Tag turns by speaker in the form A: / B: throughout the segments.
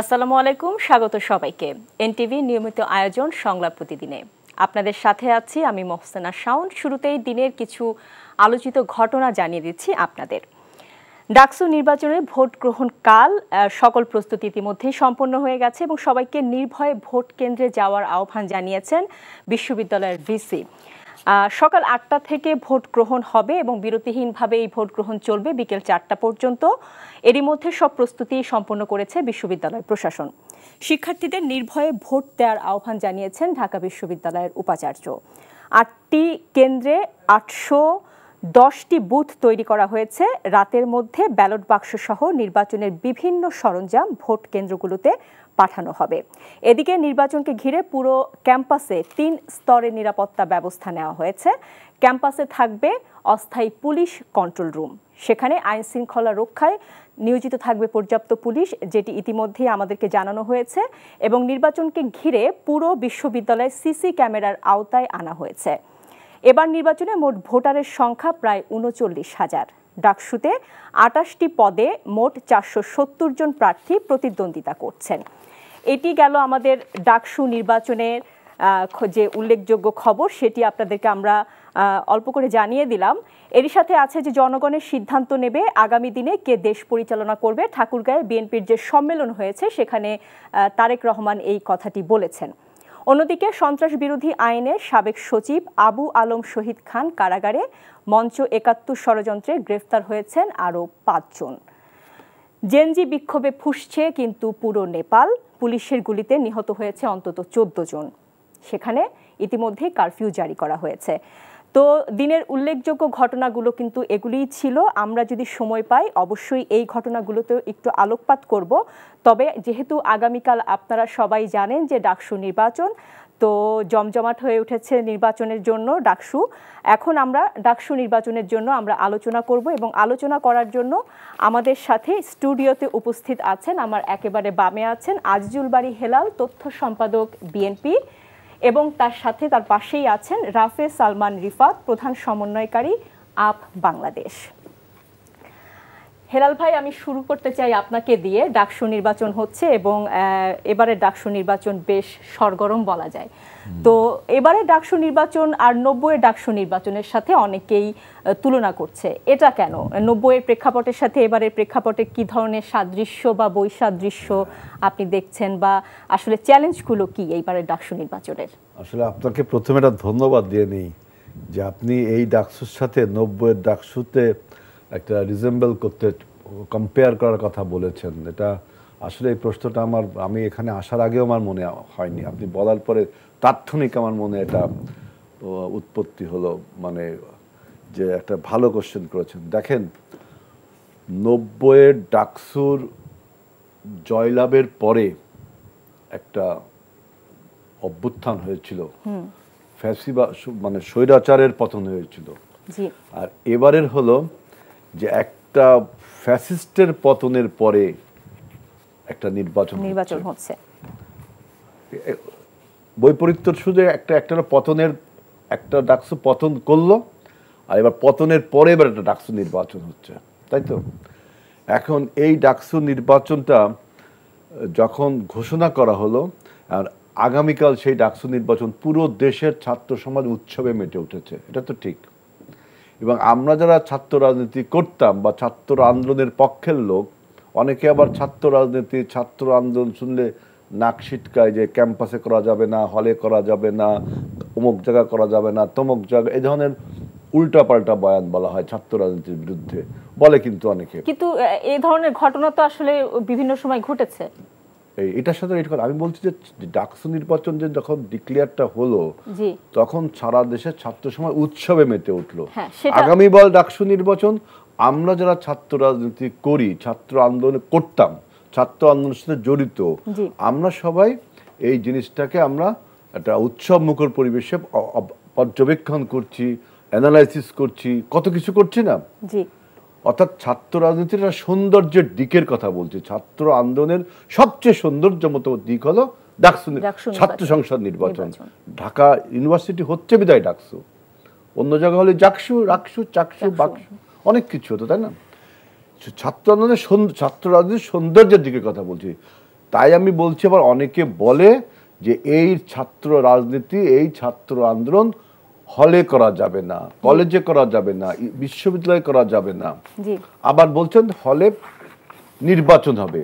A: আসসালামু আলাইকুম, স্বাগত সবাইকে এনটিভি নিয়মিত আয়োজন সংলাপ প্রতিদিনে। আপনাদের সাথে আছি আমি মোহসেনা শাওন। শুরুতেই দিনের কিছু আলোচিত ঘটনা জানিয়ে দিচ্ছি আপনাদের। ডাকসু নির্বাচনের ভোট গ্রহণ কাল সকল প্রস্তুতি ইতিমধ্যেই সম্পন্ন হয়ে গেছে এবং সবাইকে নির্ভয়ে ভোট কেন্দ্রে যাওয়ার আহ্বান জানিয়েছেন বিশ্ববিদ্যালয়ের ভিসি। সকাল ৮টা থেকে ভোট গ্রহণ হবে এবং বিরতিহীনভাবে এই ভোট গ্রহণ চলবে বিকেল ৪টা পর্যন্ত। এরই মধ্যে সব প্রস্তুতি সম্পন্ন করেছে বিশ্ববিদ্যালয় প্রশাসন। শিক্ষার্থীদের নির্ভয়ে ভোট দেওয়ার আহ্বান জানিয়েছেন ঢাকা বিশ্ববিদ্যালয়ের উপাচার্য। ৮টি কেন্দ্রে ৮১০টি বুথ তৈরি করা হয়েছে। রাতের মধ্যে ব্যালট বাক্স সহ নির্বাচনের বিভিন্ন সরঞ্জাম ভোট কেন্দ্রগুলোতে পাঠানো হবে। এদিকে নির্বাচনকে ঘিরে পুরো ক্যাম্পাসে ৩ স্তরের নিরাপত্তা ব্যবস্থা নেওয়া হয়েছে। ক্যাম্পাসে থাকবে অস্থায়ী পুলিশ কন্ট্রোল রুম। সেখানে আইন শৃঙ্খলা রক্ষায় নিয়োজিত থাকবে পর্যাপ্ত পুলিশ, যেটি ইতিমধ্যেই আমাদেরকে জানানো হয়েছে, এবং নির্বাচনকে ঘিরে পুরো বিশ্ববিদ্যালয়ে সিসি ক্যামেরার আওতায় আনা হয়েছে। এবার নির্বাচনে মোট ভোটারের সংখ্যা প্রায় ৩৯,০০০। ডাকসুতে ২৮টি পদে মোট ৪৭০ জন প্রার্থী প্রতিদ্বন্দ্বিতা করছেন। এটি গেল আমাদের ডাকসু নির্বাচনের যে উল্লেখযোগ্য খবর, সেটি আপনাদেরকে আমরা অল্প করে জানিয়ে দিলাম। এরই সাথে আছে যে জনগণের সিদ্ধান্ত নেবে আগামী দিনে কে দেশ পরিচালনা করবে। ঠাকুরগাঁয়ে বিএনপির যে সম্মেলন হয়েছে সেখানে তারেক রহমান এই কথাটি বলেছেন। অন্যদিকে সন্ত্রাস বিরোধী আইনের সাবেক সচিব আবু আলম শহীদ খান কারাগারে মঞ্চ ৭১ ষড়যন্ত্রে গ্রেফতার হয়েছেন আরও ৫ জন। জেনজি বিক্ষোভে ফুঁসছে কিন্তু পুরো নেপাল। পুলিশের গুলিতে নিহত হয়েছে অন্তত ১৪ জন। সেখানে ইতিমধ্যেই কারফিউ জারি করা হয়েছে। তো দিনের উল্লেখযোগ্য ঘটনাগুলো কিন্তু এগুলিই ছিল। আমরা যদি সময় পাই অবশ্যই এই ঘটনাগুলোতেও একটু আলোকপাত করব। তবে যেহেতু আগামীকাল আপনারা সবাই জানেন যে ডাকসু নির্বাচন, তো জমজমাট হয়ে উঠেছে নির্বাচনের জন্য ডাকসু। এখন আমরা ডাকসু নির্বাচনের জন্য আমরা আলোচনা করব এবং আলোচনা করার জন্য আমাদের সাথে স্টুডিওতে উপস্থিত আছেন, আমার একেবারে বামে আছেন আজিজুল বারী হেলাল, তথ্য সম্পাদক বিএনপি, এবং তার সাথে তার পাশেই আছেন রাফে সালমান রিফাত, প্রধান সমন্বয়কারী আপ বাংলাদেশ। হেলাল ভাই, আমি শুরু করতে চাই আপনাকে দিয়ে। ডাকসু নির্বাচন হচ্ছে এবং এবারে ডাকসু নির্বাচন বেশ সরগরম বলা যায়। তো এবারে ডাকসু নির্বাচন আর ৯০-এর ডাকসু নির্বাচনের সাথে অনেকেই তুলনা করছে। এটা কেন? ৯০-এর প্রেক্ষাপটের সাথে এবারের প্রেক্ষাপটে কি ধরনের সাদৃশ্য বা বৈসাদৃশ্য আপনি দেখছেন, বা আসলে চ্যালেঞ্জগুলো কি এইবারের ডাকসু নির্বাচনের?
B: আসলে আপনাকে প্রথমে একটা ধন্যবাদ দিয়ে নিই যে আপনি এই ডাকসুর সাথে ৯০-এর ডাকসুতে একটা রিজেম্বল করতে, কম্পেয়ার করার কথা বলেছেন। এটা আসলে এই প্রশ্নটা আমি এখানে আসার আগেও আমার মনে হয়নি। আপনি বলার পরে তাৎক্ষণিক আমার মনে এটা উৎপত্তি হলো, মানে যে একটা ভালো কোশ্চেন করেছেন। দেখেন, ৯০-এর ডাকসুর জয়লাভের পরে একটা অভ্যুত্থান হয়েছিল, মানে স্বৈরাচারের পতন হয়েছিল। আর এবারের হলো যে একটা ফ্যাসিস্টের পতনের পরে একটা নির্বাচন হচ্ছে। বৈপরীত্য শুধু একটা পতনের, একটা ডাকসু পতন করলো, আর এবার পতনের পরে এবার একটা ডাকসু নির্বাচন হচ্ছে, তাই তো? এখন এই ডাকসু নির্বাচনটা যখন ঘোষণা করা হলো, আর আগামীকাল সেই ডাকসু নির্বাচন পুরো দেশের ছাত্র সমাজ উৎসবে মেতে উঠেছে, এটা তো ঠিক। এবং আমরা যারা ছাত্র রাজনীতি করতাম বা ছাত্র আন্দোলনের পক্ষের লোক, অনেকে আবার ছাত্র রাজনীতি, ছাত্র আন্দোলন শুনলে নাক ছিটকায় যে ক্যাম্পাসে করা যাবে না, হলে করা যাবে না, অমুক জায়গা করা যাবে না, তমুক জায়গা, এই ধরনের উল্টাপাল্টা বয়ান বলা হয় ছাত্র রাজনীতির বিরুদ্ধে, বলে কিন্তু অনেকে।
A: কিন্তু এই ধরনের ঘটনা তো আসলে বিভিন্ন সময় ঘটেছে।
B: এটার সাথে আমি বলছি যে ডাকসু নির্বাচন যে যখন ডিক্লেয়ারটা হলো, তখন সারা দেশের ছাত্র সমাজ উৎসবে মেতে উঠলো। আগামী বল ডাকসু নির্বাচন, আমরা যারা ছাত্র রাজনীতি করি, ছাত্র আন্দোলন করতাম, ছাত্র আন্দোলনের সাথে জড়িত, আমরা সবাই এই জিনিসটাকে আমরা একটা উৎসব মুখর পরিবেশে পর্যবেক্ষণ করছি, অ্যানালাইসিস করছি, কত কিছু করছি না। অর্থাৎ ছাত্র রাজনীতির সৌন্দর্যের দিকের কথা বলছি। ছাত্র আন্দোলনের সবচেয়ে সৌন্দর্যমত দিক হলো ডাকসু, ছাত্র সংসদ নির্বাচন। ঢাকা ইউনিভার্সিটি হচ্ছে বিদায় ডাকসু, অন্য জায়গা হলে জাকসু, রাকসু, চাকসু, বাকসু, অনেক কিছু হতো, তাই না? ছাত্র আন্দোলনের, ছাত্র রাজনীতির সৌন্দর্যের দিকে কথা বলছি। তাই আমি বলছি, আবার অনেকে বলে যে এই ছাত্র রাজনীতি, এই ছাত্র আন্দোলন হলে করা যাবে না, কলেজে করা যাবে না, বিশ্ববিদ্যালয়ে করা যাবে না, আবার বলছেন হলে নির্বাচন হবে।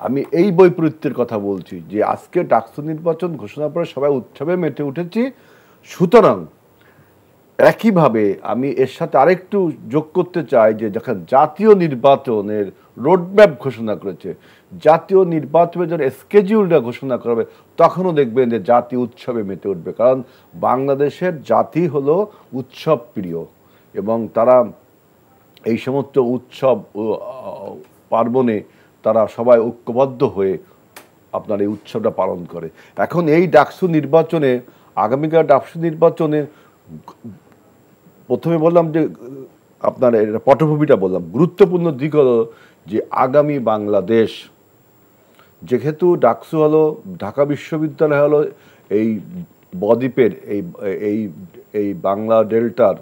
B: আমি এই বৈপরীত্যের কথা বলছি যে আজকে ডাকসু নির্বাচন ঘোষণার পরে সবাই উৎসবে মেতে উঠেছি। সুতরাং একইভাবে আমি এর সাথে আরেকটু যোগ করতে চাই যে যখন জাতীয় নির্বাচনের রোডম্যাপ ঘোষণা করেছে, জাতীয় নির্বাচনের যখন স্কেডিউলটা ঘোষণা করবে, তখনও দেখবেন যে জাতি উৎসবে মেতে উঠবে। কারণ বাংলাদেশের জাতি হলো উৎসব প্রিয় এবং তারা এই সমস্ত উৎসব পার্বণে তারা সবাই ঐক্যবদ্ধ হয়ে আপনার এই উৎসবটা পালন করে। এখন এই ডাকসু নির্বাচনে, আগামীকাল ডাকসু নির্বাচনে প্রথমে বললাম যে আপনার পটভূমিটা বললাম, গুরুত্বপূর্ণ দিক হলো যে আগামী বাংলাদেশ, যেহেতু ডাকসু হলো ঢাকা বিশ্ববিদ্যালয় হলো এই বদ্বীপের এই বাংলা ডেল্টার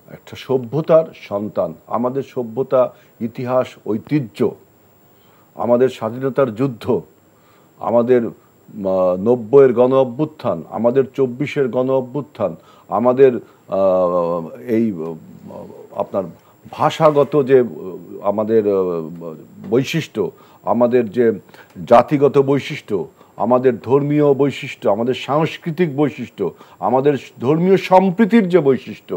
B: একটা সভ্যতার সন্তান। আমাদের সভ্যতা, ইতিহাস, ঐতিহ্য, আমাদের স্বাধীনতার যুদ্ধ, আমাদের 90-এর গণ অভ্যুত্থান, আমাদের 24-এর গণ অভ্যুত্থান, আমাদের এই আপনার ভাষাগত যে আমাদের বৈশিষ্ট্য, আমাদের যে জাতিগত বৈশিষ্ট্য, আমাদের ধর্মীয় বৈশিষ্ট্য, আমাদের সাংস্কৃতিক বৈশিষ্ট্য, আমাদের ধর্মীয় সম্প্রীতির যে বৈশিষ্ট্য।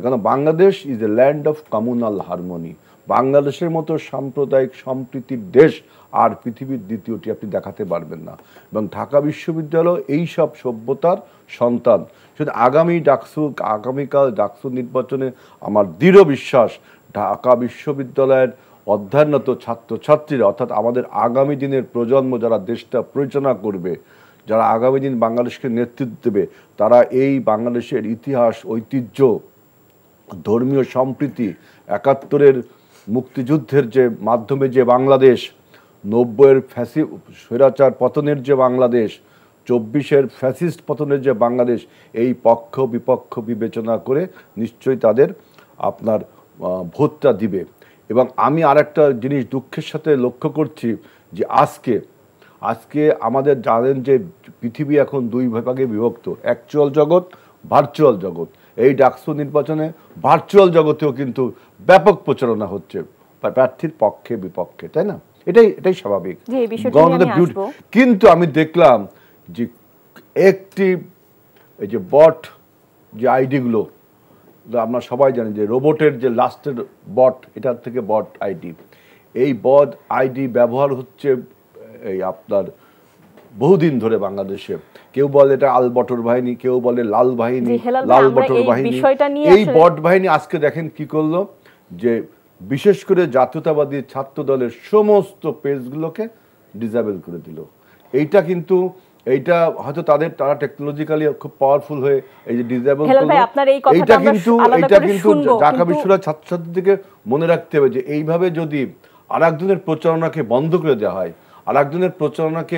B: কারণ Bangladesh is a land of communal harmony. বাংলাদেশের মতো সাম্প্রদায়িক সম্প্রীতির দেশ আর পৃথিবীর দ্বিতীয়টি আপনি দেখাতে পারবেন না। এবং ঢাকা বিশ্ববিদ্যালয় এই সব সভ্যতার সন্তান। শুধু আগামীকাল ডাকসু নির্বাচনে আমার দৃঢ় বিশ্বাস ঢাকা বিশ্ববিদ্যালয়ের অধ্যয়নরত ছাত্রছাত্রীরা, অর্থাৎ আমাদের আগামী দিনের প্রজন্ম যারা দেশটা পরিচালনা করবে, যারা আগামী দিন বাংলাদেশকে নেতৃত্ব দেবে, তারা এই বাংলাদেশের ইতিহাস, ঐতিহ্য, ধর্মীয় সম্প্রীতি, 71-এর মুক্তিযুদ্ধের যে মাধ্যমে যে বাংলাদেশ, 90-এর স্বৈরাচার পতনের যে বাংলাদেশ, 24-এর ফ্যাসিস্ট পতনের যে বাংলাদেশ, এই পক্ষ বিপক্ষ বিবেচনা করে নিশ্চয়ই তাদের আপনার ভোটটা দিবে। এবং আমি আরেকটা জিনিস দুঃখের সাথে লক্ষ্য করছি যে আজকে আমাদের জানেন যে পৃথিবী এখন দুই ভাগে বিভক্ত, অ্যাকচুয়াল জগৎ, ভার্চুয়াল জগৎ। এই ডাকসু নির্বাচনে ভার্চুয়াল জগতেও কিন্তু ব্যাপক প্রচারণা হচ্ছে প্রার্থীর পক্ষে বিপক্ষে, তাই না? এটাই স্বাভাবিক। কিন্তু আমি দেখলাম যে এই যে বট যে আইডিগুলো, আমরা সবাই জানি যে রোবটের যে লাস্টের বট, এটার থেকে বট আইডি, এই বট আইডি ব্যবহার হচ্ছে এই আপনার বহুদিন ধরে বাংলাদেশে। কেউ বলে এটা আল বটর বাহিনী, কেউ বলে লাল বাহিনী, লাল বটর বাহিনী। এই বট বাহিনী আজকে দেখেন কি করলো, যে বিশেষ করে জাতীয়তাবাদী ছাত্র দলের সমস্ত পেজগুলোকে ডিসেবল করে দিল। এইটা কিন্তু হয়তো তারা টেকনোলজিক্যালি খুব পাওয়ারফুল হয়ে এই যে ডিসেবল করলো, এইটা কিন্তু ঢাকা বিশ্ববিদ্যালয়ের ছাত্রছাত্রীদেরকে মনে রাখতে হবে যে এইভাবে যদি আরেকজনের প্রচারণাকে বন্ধ করে দেওয়া হয়, আরেকজনের প্রচারণাকে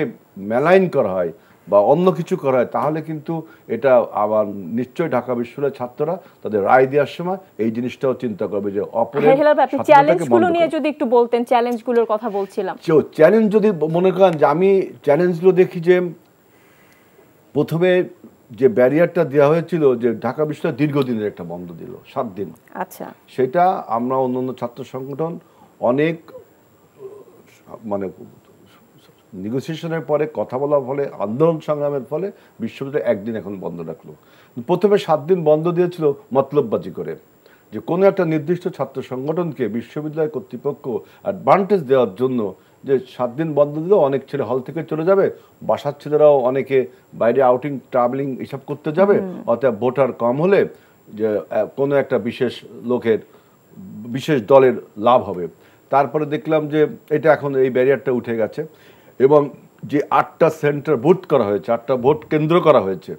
B: মেলাইন করা হয় বা অন্য কিছু করা হয়, তাহলে কিন্তু এটা আবার নিশ্চয়ই ঢাকা বিশ্ববিদ্যালয়ের ছাত্ররা তাদের রায় দেওয়ার সময় এই জিনিসটাও চিন্তা করবে যে অপরের
A: চ্যালেঞ্জগুলো নিয়ে যদি একটু বলতেন। চ্যালেঞ্জগুলোর কথা বলছিলাম।
B: চ্যালেঞ্জ যদি মনে করেন যে আমি চ্যালেঞ্জগুলো দেখি যে প্রথমে যে ব্যারিয়ারটা দেওয়া হয়েছিল, যে ঢাকা বিশ্ববিদ্যালয় দীর্ঘদিনের একটা বন্ধ দিল 7 দিন।
A: আচ্ছা, সেটা
B: আমরা অন্যান্য ছাত্র সংগঠন অনেক মানে নেগোসিয়েশনের পরে, কথা বলার ফলে, আন্দোলন সংগ্রামের ফলে বিশ্ববিদ্যালয় একদিন এখন বন্ধ রাখলো। প্রথমে 7 দিন বন্ধ দিয়েছিল মতলববাজি করে, যে কোনো একটা নির্দিষ্ট ছাত্র সংগঠনকে বিশ্ববিদ্যালয় কর্তৃপক্ষ অ্যাডভান্টেজ দেওয়ার জন্য যে 7 দিন বন্ধ দিল, অনেক ছেলে হল থেকে চলে যাবে, বাসার ছেলেরাও অনেকে বাইরে আউটিং ট্রাভেলিং এসব করতে যাবে, অর্থাৎ ভোটার কম হলে যে কোনো একটা বিশেষ দলের লাভ হবে। তারপরে দেখলাম যে এটা এখন এই ব্যারিয়ারটা উঠে গেছে এবং যে 8টা সেন্টার ভোট করা হয়েছে, 8টা ভোট কেন্দ্র করা হয়েছে,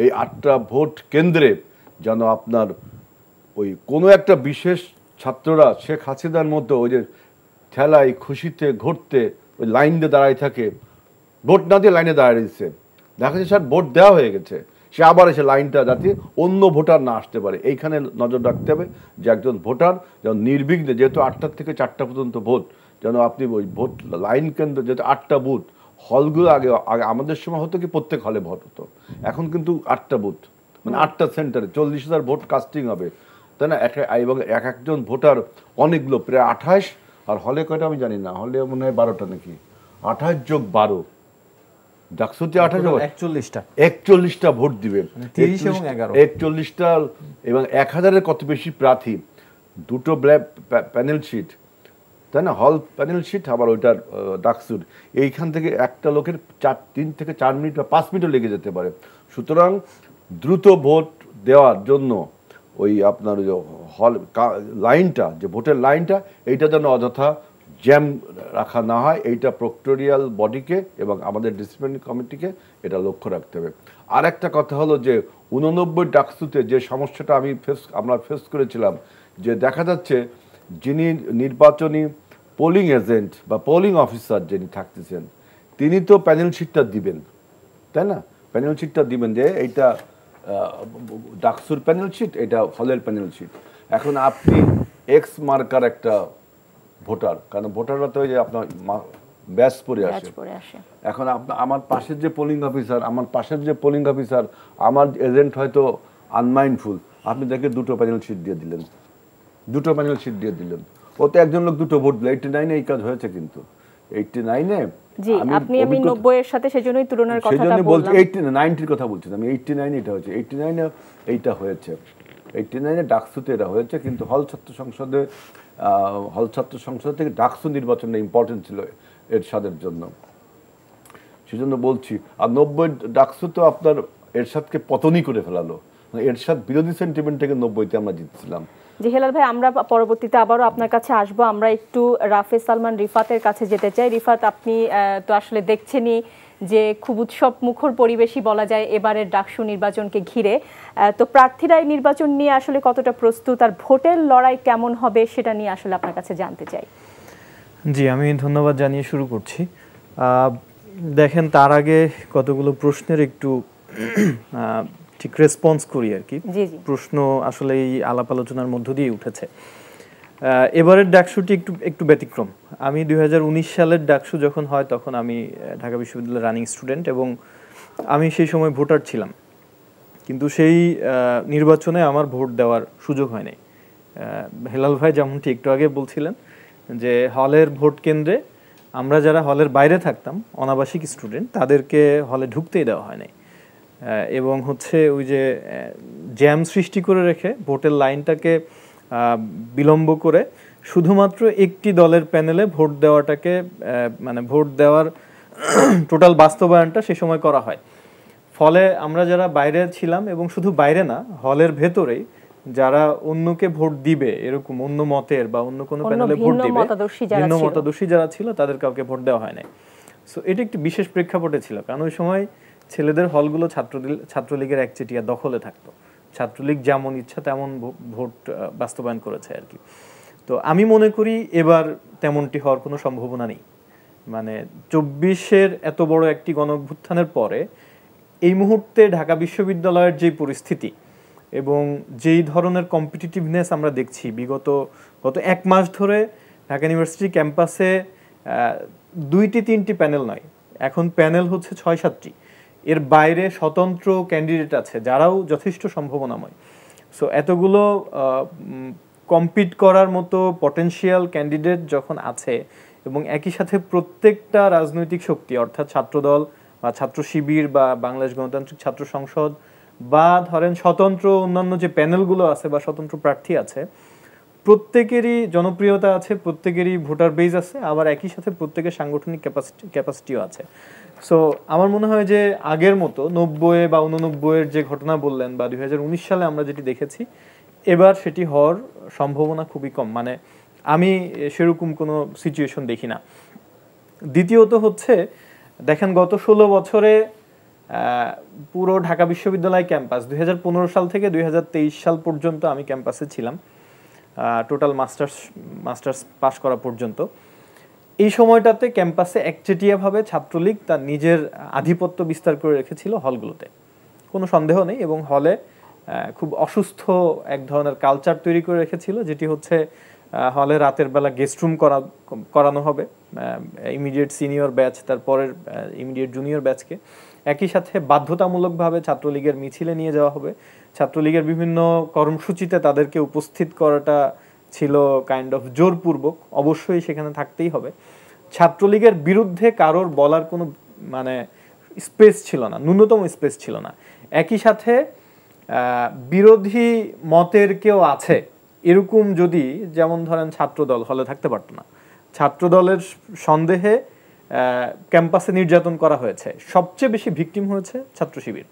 B: এই 8টা ভোট কেন্দ্রে যেন আপনার ওই কোনো একটা বিশেষ ছাত্ররা শেখ হাসিনার মতো ওই যে ঠেলায় খুশিতে ঘুরতে ওই লাইন দিয়ে দাঁড়ায় থাকে, ভোট না দিয়ে লাইনে দাঁড়িয়ে দিচ্ছে, দেখা যাচ্ছে স্যার ভোট দেওয়া হয়ে গেছে, সে আবার এসে লাইনটা যাতে অন্য ভোটার না আসতে পারে, এইখানে নজর রাখতে হবে যে একজন ভোটার যেন নির্বিঘ্নে, যেহেতু 8টা থেকে 4টা পর্যন্ত ভোট, যেন আপনি ওই ভোট লাইন কেন্দ্র, যেহেতু 8টা বুথ, হলগুলো আগে আমাদের সময় হতো কি প্রত্যেক হলে ভোট হতো, এখন কিন্তু 8টা বুথ, মানে 8টা সেন্টারে 40,000 ভোট কাস্টিং হবে, তাই না? এবং এক একজন ভোটার অনেকগুলো, প্রায় 28, আর হলে কয়টা আমি জানি না, হলে মনে হয় 12টা নাকি, 28 যোগ 12, ডাকসুতে 41টা ভোট দিবে, 41টা, এবং 1000-এর কত বেশি প্রার্থী, দুটো প্যানেল শিট, তাই না? হল প্যানেল শিট, আবার ওইটার ডাকসুর, এইখান থেকে একটা লোকের 3 থেকে 4 মিনিট বা 5 মিনিটও লেগে যেতে পারে। সুতরাং দ্রুত ভোট দেওয়ার জন্য ওই আপনার হল লাইনটা, যে ভোটের লাইনটা, এইটা যেন অযথা জ্যাম রাখা না হয়, এইটা প্রক্টোরিয়াল বডিকে এবং আমাদের ডিসিপ্লিনারি কমিটিকে এটা লক্ষ্য রাখতে হবে। আর একটা কথা হলো যে 89 ডাকসুতে যে সমস্যাটা আমরা ফেস করেছিলাম, যে দেখা যাচ্ছে যিনি নির্বাচনী পোলিং এজেন্ট বা পোলিং অফিসার যিনি থাকতেছেন, তিনি তো প্যানেল শিটটা দিবেন, তাই না? প্যানেল শিটটা দিবেন যে এইটা ডাকসুর প্যানেল শিট, এটা হলের প্যানেল শিট। এখন আপনি এক্স মার্কার একটা ভোটার, কারণ ভোটাররা তো ওই যে আপনার ব্যাচ পরে আসে, এখন আমার পাশের যে পোলিং অফিসার, আমার এজেন্ট হয়তো আনমাইন্ডফুল, আপনি তাকে দুটো প্যানেল শিট দিয়ে দিলেন, ও তো একজন লোক দুটো ভোট দিল। 89-এ এই কাজ হয়েছে, কিন্তু 89-এ
A: আপনি 90 এর সাথে সেজন্যই তুলনার কথাটা বললাম,
B: 90-এর কথা বলছি আমি, 89-এ এটা হয়েছে, 89-এ এইটা হয়েছে, 89-এ ডাকসুতে এটা হয়েছে। কিন্তু হল ছাত্র সংসদ থেকে ডাকসু নির্বাচনটা ইম্পর্টেন্ট ছিল এরশাদের জন্য, সেজন্য বলছি। আর 90 ডাকসু তো আপনার এরশাদকে পতনই করে ফেলালো, এরশাদ বিরোধী সেন্টিমেন্ট থেকে 90-তে আমরা জিতছিলাম।
A: জি হেলাল ভাই, আমরা পরবর্তীতে আবারও আপনার কাছে আসবো। আমরা একটু রাফেজ সালমান রিফাতের কাছে যেতে চাই। রিফাত, আপনি তো আসলে দেখছেনই যে খুব উৎসব মুখর পরিবেশই বলা যায় এবারের ডাকসু নির্বাচনকে ঘিরে। তো প্রার্থীরা এই নির্বাচন নিয়ে আসলে কতটা প্রস্তুত, আর ভোটের লড়াই কেমন হবে সেটা নিয়ে আসলে আপনার কাছে জানতে চাই।
C: জি, আমি ধন্যবাদ জানিয়ে শুরু করছি। দেখেন, তার আগে কতগুলো প্রশ্নের একটু ঠিক রেসপন্স করি আর কি। প্রশ্ন আসলে এই আলাপ আলোচনার মধ্য দিয়ে উঠেছে। এবারের ডাকসুটি একটু ব্যতিক্রম। আমি 2019 সালের ডাকসু যখন হয়, তখন আমি ঢাকা বিশ্ববিদ্যালয়ের রানিং স্টুডেন্ট, এবং আমি সেই সময় ভোটার ছিলাম, কিন্তু সেই নির্বাচনে আমার ভোট দেওয়ার সুযোগ হয় নাই। হেলাল ভাই যেমনটি একটু আগে বলছিলেন যে হলের ভোট কেন্দ্রে আমরা যারা হলের বাইরে থাকতাম, অনাবাসিক স্টুডেন্ট, তাদেরকে হলে ঢুকতেই দেওয়া হয় নাই, এবং ওই যে জ্যাম সৃষ্টি করে রেখে ভোটের লাইনটাকে বিলম্ব করে শুধুমাত্র একটি দলের প্যানেলে ভোট দেওয়াটাকে, মানে ভোট দেওয়ার টোটাল বাস্তবায়নটা সে সময় করা হয়। ফলে আমরা যারা বাইরে ছিলাম, এবং শুধু বাইরে না, হলের ভেতরেই যারা অন্যকে ভোট দিবে, এরকম অন্য মতের বা অন্য কোনো প্যানেলে ভোট দিবে, ভিন্ন মতাদর্শী যারা ছিল, তাদের কাউকে ভোট দেওয়া হয় নাই। সো এটা একটি বিশেষ প্রেক্ষাপটে ছিল, কারণ ওই সময় ছেলেদের হলগুলো ছাত্রলীগের একচেটিয়া দখলে থাকতো। ছাত্রলীগ যেমন ইচ্ছা তেমন ভোট বাস্তবায়ন করেছে আর কি। তো আমি মনে করি এবার তেমনটি হওয়ার কোনো সম্ভাবনা নেই। মানে 24-এর এত বড় একটি গণঅভ্যুত্থানের পরে এই মুহূর্তে ঢাকা বিশ্ববিদ্যালয়ের যে পরিস্থিতি এবং যেই ধরনের কম্পিটিটিভনেস আমরা দেখছি, গত 1 মাস ধরে ঢাকা ইউনিভার্সিটি ক্যাম্পাসে 2-3টি প্যানেল নয়, এখন প্যানেল হচ্ছে 6-7টি। এর বাইরে স্বতন্ত্র ক্যান্ডিডেট আছে যারাও যথেষ্ট সম্ভাবনাময়। সো এতগুলো কম্পিট করার মতো পটেনশিয়াল ক্যান্ডিডেট যখন আছে, এবং একই সাথে প্রত্যেকটা রাজনৈতিক শক্তি, অর্থাৎ ছাত্রদল বা ছাত্র শিবির বা বাংলাদেশ গণতান্ত্রিক ছাত্র সংসদ বা ধরেন স্বতন্ত্র অন্যান্য যে প্যানেলগুলো আছে বা স্বতন্ত্র প্রার্থী আছে, প্রত্যেকেরই জনপ্রিয়তা আছে, প্রত্যেকেরই ভোটার বেজ আছে, আবার একই সাথে প্রত্যেকের সাংগঠনিক ক্যাপাসিটিও আছে। সো আমার মনে হয় যে আগের মতো 90 বা 89-এর যে ঘটনা বললেন বা 2019 সালে আমরা যেটি দেখেছি, এবার সেটি হওয়ার সম্ভাবনা খুবই কম। মানে আমি সেরকম কোনো সিচুয়েশন দেখি না। দ্বিতীয়ত দেখেন, গত 16 বছরে পুরো ঢাকা বিশ্ববিদ্যালয় ক্যাম্পাস 2015 সাল থেকে 2023 সাল পর্যন্ত আমি ক্যাম্পাসে ছিলাম, টোটাল মাস্টার্স পাস করা পর্যন্ত। এই সময়টাতে ক্যাম্পাসে একচেটিয়াভাবে ছাত্রলীগ তার নিজের আধিপত্য বিস্তার করে রেখেছিল হলগুলোতে, কোনো সন্দেহ নেই। এবং হলে খুব অসুস্থ এক ধরনের কালচার তৈরি করে রেখেছিল, যেটি হলে রাতের বেলা গেস্ট রুম করানো হবে ইমিডিয়েট সিনিয়র ব্যাচ, তারপরের ইমিডিয়েট জুনিয়র ব্যাচকে। একই সাথে বাধ্যতামূলকভাবে ছাত্রলীগের মিছিলে নিয়ে যাওয়া হবে। ছাত্রলীগের বিভিন্ন কর্মসূচিতে তাদেরকে উপস্থিত করাটা ছিল কাইন্ড অফ জোরপূর্বক, অবশ্যই সেখানে থাকতেই হবে। ছাত্রলীগের বিরুদ্ধে কারোর বলার কোনো মানে স্পেস ছিল না, ন্যূনতম স্পেস ছিল না। একই সাথে বিরোধী মতের কেউ আছে এরকম যদি, যেমন ধরেন ছাত্রদল হলে থাকতে পারতো না, ছাত্রদলের সন্দেহে ক্যাম্পাসে নির্যাতন করা হয়েছে, সবচেয়ে বেশি ভিকটিম হয়েছে ছাত্র শিবির।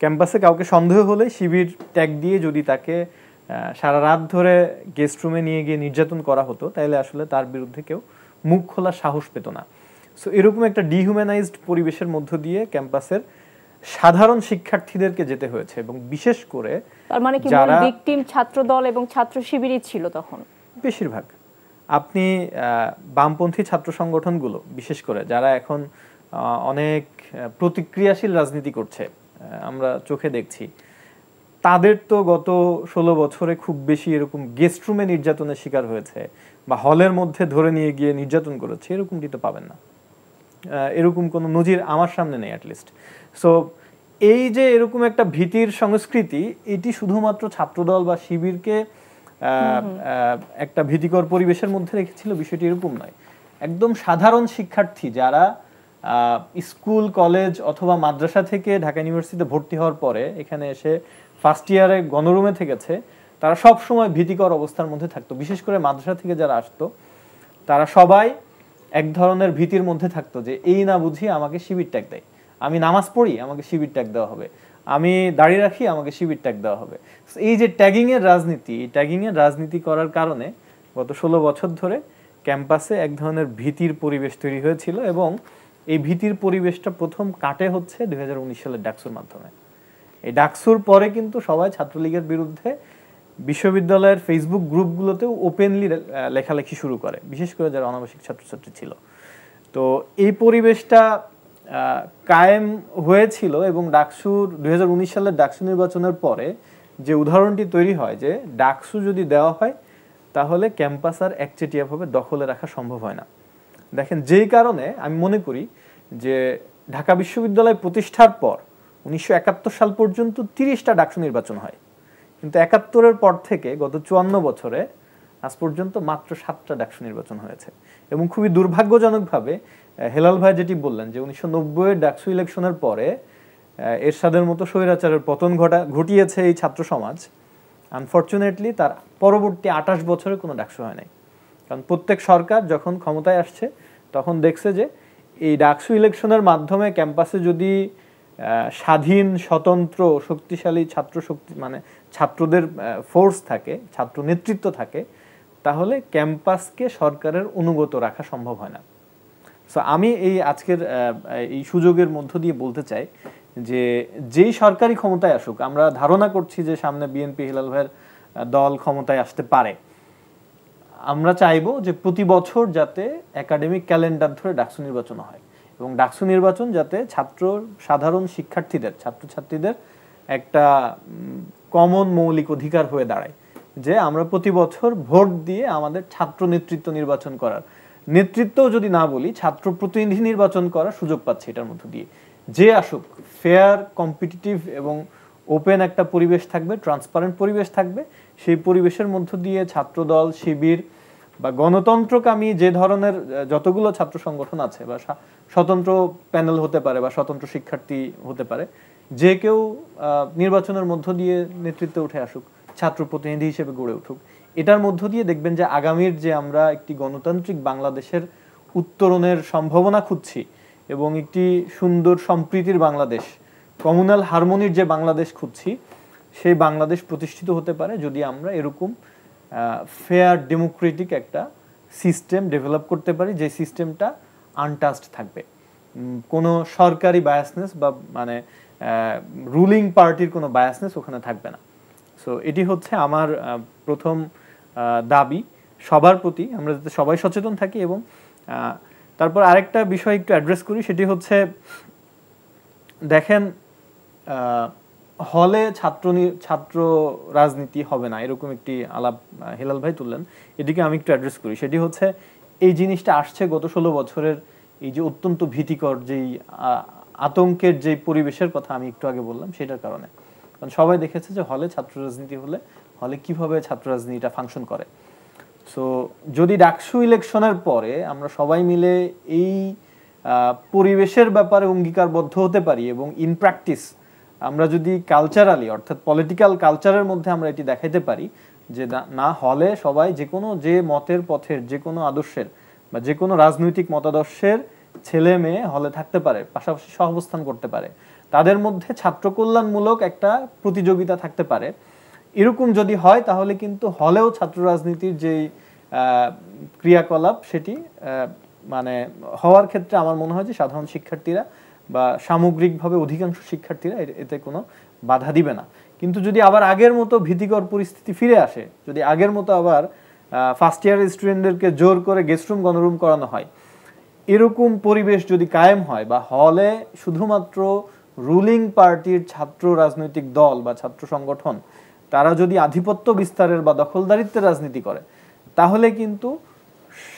C: ক্যাম্পাসে কাউকে সন্দেহ হলে শিবির ট্যাগ দিয়ে যদি তাকে সারা রাত ধরে গেস্ট রুমে নিয়ে গিয়ে নির্যাতন করা হতো, তাহলে আসলে তার বিরুদ্ধে কেউ মুখ খোলার সাহস পেত না। সো এরকম একটা ডিহিউম্যানাইজড পরিবেশের মধ্য দিয়ে ক্যাম্পাসের সাধারণ শিক্ষার্থীদেরকে যেতে হয়েছে, এবং বিশেষ করে
A: তার মানে কি মূল ভিকটিম ছাত্রদল এবং ছাত্র শিবিরই ছিল তখন
C: বেশিরভাগ। আপনি বামপন্থী ছাত্র সংগঠনগুলো বিশেষ করে যারা এখন অনেক প্রতিক্রিয়াশীল রাজনীতি করছে, আমরা চোখে দেখছি, তাদের তো গত 16 বছরে খুব বেশি এরকম গেস্ট রুমে নির্যাতনের শিকার হয়েছে বা হলের মধ্যে ধরে নিয়ে গিয়ে নির্যাতন করেছে, এরকমটি তো পাবেন না। এরকম কোনো নজির আমার সামনে নেই অ্যাটলিস্ট। সো এই যে এরকম একটা ভীতির সংস্কৃতি, এটি শুধুমাত্র ছাত্রদল বা শিবিরকে একটা ভীতিকর পরিবেশের মধ্যে রেখেছিল, বিষয়টি এরকম নয়। একদম সাধারণ শিক্ষার্থী যারা স্কুল কলেজ অথবা মাদ্রাসা থেকে ঢাকা ইউনিভার্সিটিতে ভর্তি হওয়ার পরে এখানে এসে ফার্স্ট ইয়ারে গণরুমে থেকেছে, তারা সব সময় ভীতিকর অবস্থার মধ্যে থাকতো। বিশেষ করে মাদ্রাসা থেকে যারা আসতো তারা সবাই এক ধরনের ভীতির মধ্যে থাকতো যে এই না বুঝি আমাকে শিবির ট্যাগ দেয়, আমি নামাজ পড়ি আমাকে শিবির ট্যাগ দেওয়া হবে, আমি দাঁড়িয়ে রাখি আমাকে শিবির ট্যাগ দেওয়া হবে। এই যে ট্যাগিং এর রাজনীতি, এই ট্যাগিং এর রাজনীতি করার কারণে গত 16 বছর ধরে ক্যাম্পাসে এক ধরনের ভীতির পরিবেশ তৈরি হয়েছিল, এবং এই ভীতির পরিবেশটা প্রথম কাটে হচ্ছে 2019 সালের ডাকসুর মাধ্যমে। এই ডাকসুর পরে কিন্তু সবাই ছাত্রলীগের বিরুদ্ধে বিশ্ববিদ্যালয়ের ফেসবুক গ্রুপগুলোতেও ওপেনলি লেখালেখি শুরু করে, বিশেষ করে যারা অনাবাসিক ছাত্রছাত্রী ছিল। তো এই পরিবেশটা কায়েম হয়েছিল, এবং ডাকসুর 2019 সালের ডাকসু নির্বাচনের পরে যে উদাহরণটি তৈরি হয় যে ডাকসু যদি দেওয়া হয় তাহলে ক্যাম্পাস আর একচেটিয়াভাবে দখলে রাখা সম্ভব হয় না। দেখেন, যেই কারণে আমি মনে করি যে ঢাকা বিশ্ববিদ্যালয় প্রতিষ্ঠার পর 1971 সাল পর্যন্ত 30টা ডাকসু নির্বাচন হয়, কিন্তু 71-এর পর থেকে গত 54 বছরে আজ পর্যন্ত মাত্র 7টা ডাকসু নির্বাচন হয়েছে। এবং খুবই দুর্ভাগ্যজনকভাবে হেলাল ভাই যেটি বললেন যে 1990-এর ডাকসু ইলেকশনের পরে এরশাদের মতো স্বৈরাচারের পতন ঘটিয়েছে এই ছাত্র সমাজ, আনফরচুনেটলি তার পরবর্তী 28 বছরে কোনো ডাকসু হয় নাই। কারণ প্রত্যেক সরকার যখন ক্ষমতায় আসছে তখন দেখছে যে এই ডাকসু ইলেকশনের মাধ্যমে ক্যাম্পাসে যদি স্বাধীন স্বতন্ত্র শক্তিশালী ছাত্র শক্তি মানে ছাত্রদের ফোর্স থাকে, ছাত্র নেতৃত্ব থাকে, তাহলে ক্যাম্পাসকে সরকারের অনুগত রাখা সম্ভব হয় না। সো আমি এই আজকের এই সুযোগের মধ্য দিয়ে বলতে চাই যে যেই সরকারি ক্ষমতায় আসুক, আমরা ধারণা করছি যে সামনে বিএনপি হিলাল ভাইয়ের দল ক্ষমতায় আসতে পারে, আমরা চাইবো যে প্রতি বছর যাতে একাডেমিক ক্যালেন্ডার ধরে ডাকসু নির্বাচন হয়, এবং ডাকসু নির্বাচন যাতে সাধারণ শিক্ষার্থীদের ছাত্রছাত্রীদের একটা কমন মৌলিক অধিকার হয়ে দাঁড়ায় যে আমরা প্রতি বছর ভোট দিয়ে আমাদের ছাত্র নেতৃত্ব নির্বাচন করার, নেতৃত্বও যদি না বলি ছাত্র প্রতিনিধি নির্বাচন করার সুযোগ পাচ্ছে এটার মধ্য দিয়ে। যে আসুক, ফেয়ার কম্পিটিটিভ এবং ওপেন একটা পরিবেশ থাকবে, ট্রান্সপারেন্ট পরিবেশ থাকবে। সেই পরিবেশের মধ্য দিয়ে ছাত্রদল, শিবির বা গণতন্ত্রকামী যে ধরনের যতগুলো ছাত্র সংগঠন আছে বা স্বতন্ত্র প্যানেল হতে পারে বা স্বতন্ত্র শিক্ষার্থী হতে পারে, যে কেউ নির্বাচনের মধ্য দিয়ে নেতৃত্বে উঠে আসুক, ছাত্র প্রতিনিধি হিসেবে গড়ে উঠুক। এটার মধ্য দিয়ে দেখবেন যে আগামীর যে আমরা একটি গণতান্ত্রিক বাংলাদেশের উত্তরণের সম্ভাবনা খুঁজছি এবং একটি সুন্দর সম্প্রীতির বাংলাদেশ, কমিউনাল হারমোনির যে বাংলাদেশ খুঁজছি, সেই বাংলাদেশ প্রতিষ্ঠিত হতে পারে যদি আমরা এরকম ফেয়ার ডেমোক্রেটিক একটা সিস্টেম ডেভেলপ করতে পারি, যে সিস্টেমটা আনটাচড থাকবে, কোনো সরকারি বায়াসনেস বা মানে রুলিং পার্টির কোনো বায়াসনেস ওখানে থাকবে না। সো এটি হচ্ছে আমার প্রথম দাবি সবার প্রতি, আমরা যাতে সবাই সচেতন থাকি। এবং তারপর আরেকটা বিষয় একটু অ্যাড্রেস করি, সেটি হচ্ছে দেখেন হলে ছাত্র রাজনীতি হবে না এরকম একটি আলাপ হেলাল ভাই তুললেন, এটিকে আমি একটু অ্যাড্রেস করি। সেটি হচ্ছে এই জিনিসটা আসছে গত 16 বছরের এই যে অত্যন্ত ভীতিকর যেই আতঙ্কের যে পরিবেশের কথা আমি একটু আগে বললাম সেটার কারণে। কারণ সবাই দেখেছে যে হলে ছাত্র রাজনীতি হলে হলে কিভাবে ছাত্র রাজনীতিটা ফাংশন করে। সো যদি ডাকসু ইলেকশনের পরে আমরা সবাই মিলে এই পরিবেশের ব্যাপারে অঙ্গীকারবদ্ধ হতে পারি এবং ইন প্র্যাকটিস আমরা যদি কালচারালি অর্থাৎ পলিটিক্যাল কালচারের মধ্যে আমরা এটি দেখাইতে পারি যে না হলে সবাই যে মতের পথের যে কোনো আদর্শের বা যে কোনো রাজনৈতিক মতাদর্শের ছেলে মেয়ে হলে থাকতে পারে, পাশাপাশি সহাবস্থান করতে পারে, তাদের মধ্যে ছাত্র কল্যাণমূলক একটা প্রতিযোগিতা থাকতে পারে, এরকম যদি হয় তাহলে কিন্তু হলেও ছাত্র রাজনীতির যে ক্রিয়াকলাপ সেটি মানে হওয়ার ক্ষেত্রে আমার মনে হয় যে সাধারণ শিক্ষার্থীরা বা সামগ্রিকভাবে অধিকাংশ শিক্ষার্থীরা এতে কোনো বাধা দিবে না। কিন্তু যদি আবার আগের মতো ভীতিকর পরিস্থিতি ফিরে আসে, যদি আগের মতো আবার ফার্স্ট ইয়ারের স্টুডেন্টদেরকে জোর করে গেস্টরুম গণরুম করানো হয়, এরকম পরিবেশ যদি কায়েম হয় বা হলে শুধুমাত্র রুলিং পার্টির ছাত্র রাজনৈতিক দল বা ছাত্র সংগঠন তারা যদি আধিপত্য বিস্তারের বা দখলদারিত্বের রাজনীতি করে, তাহলে কিন্তু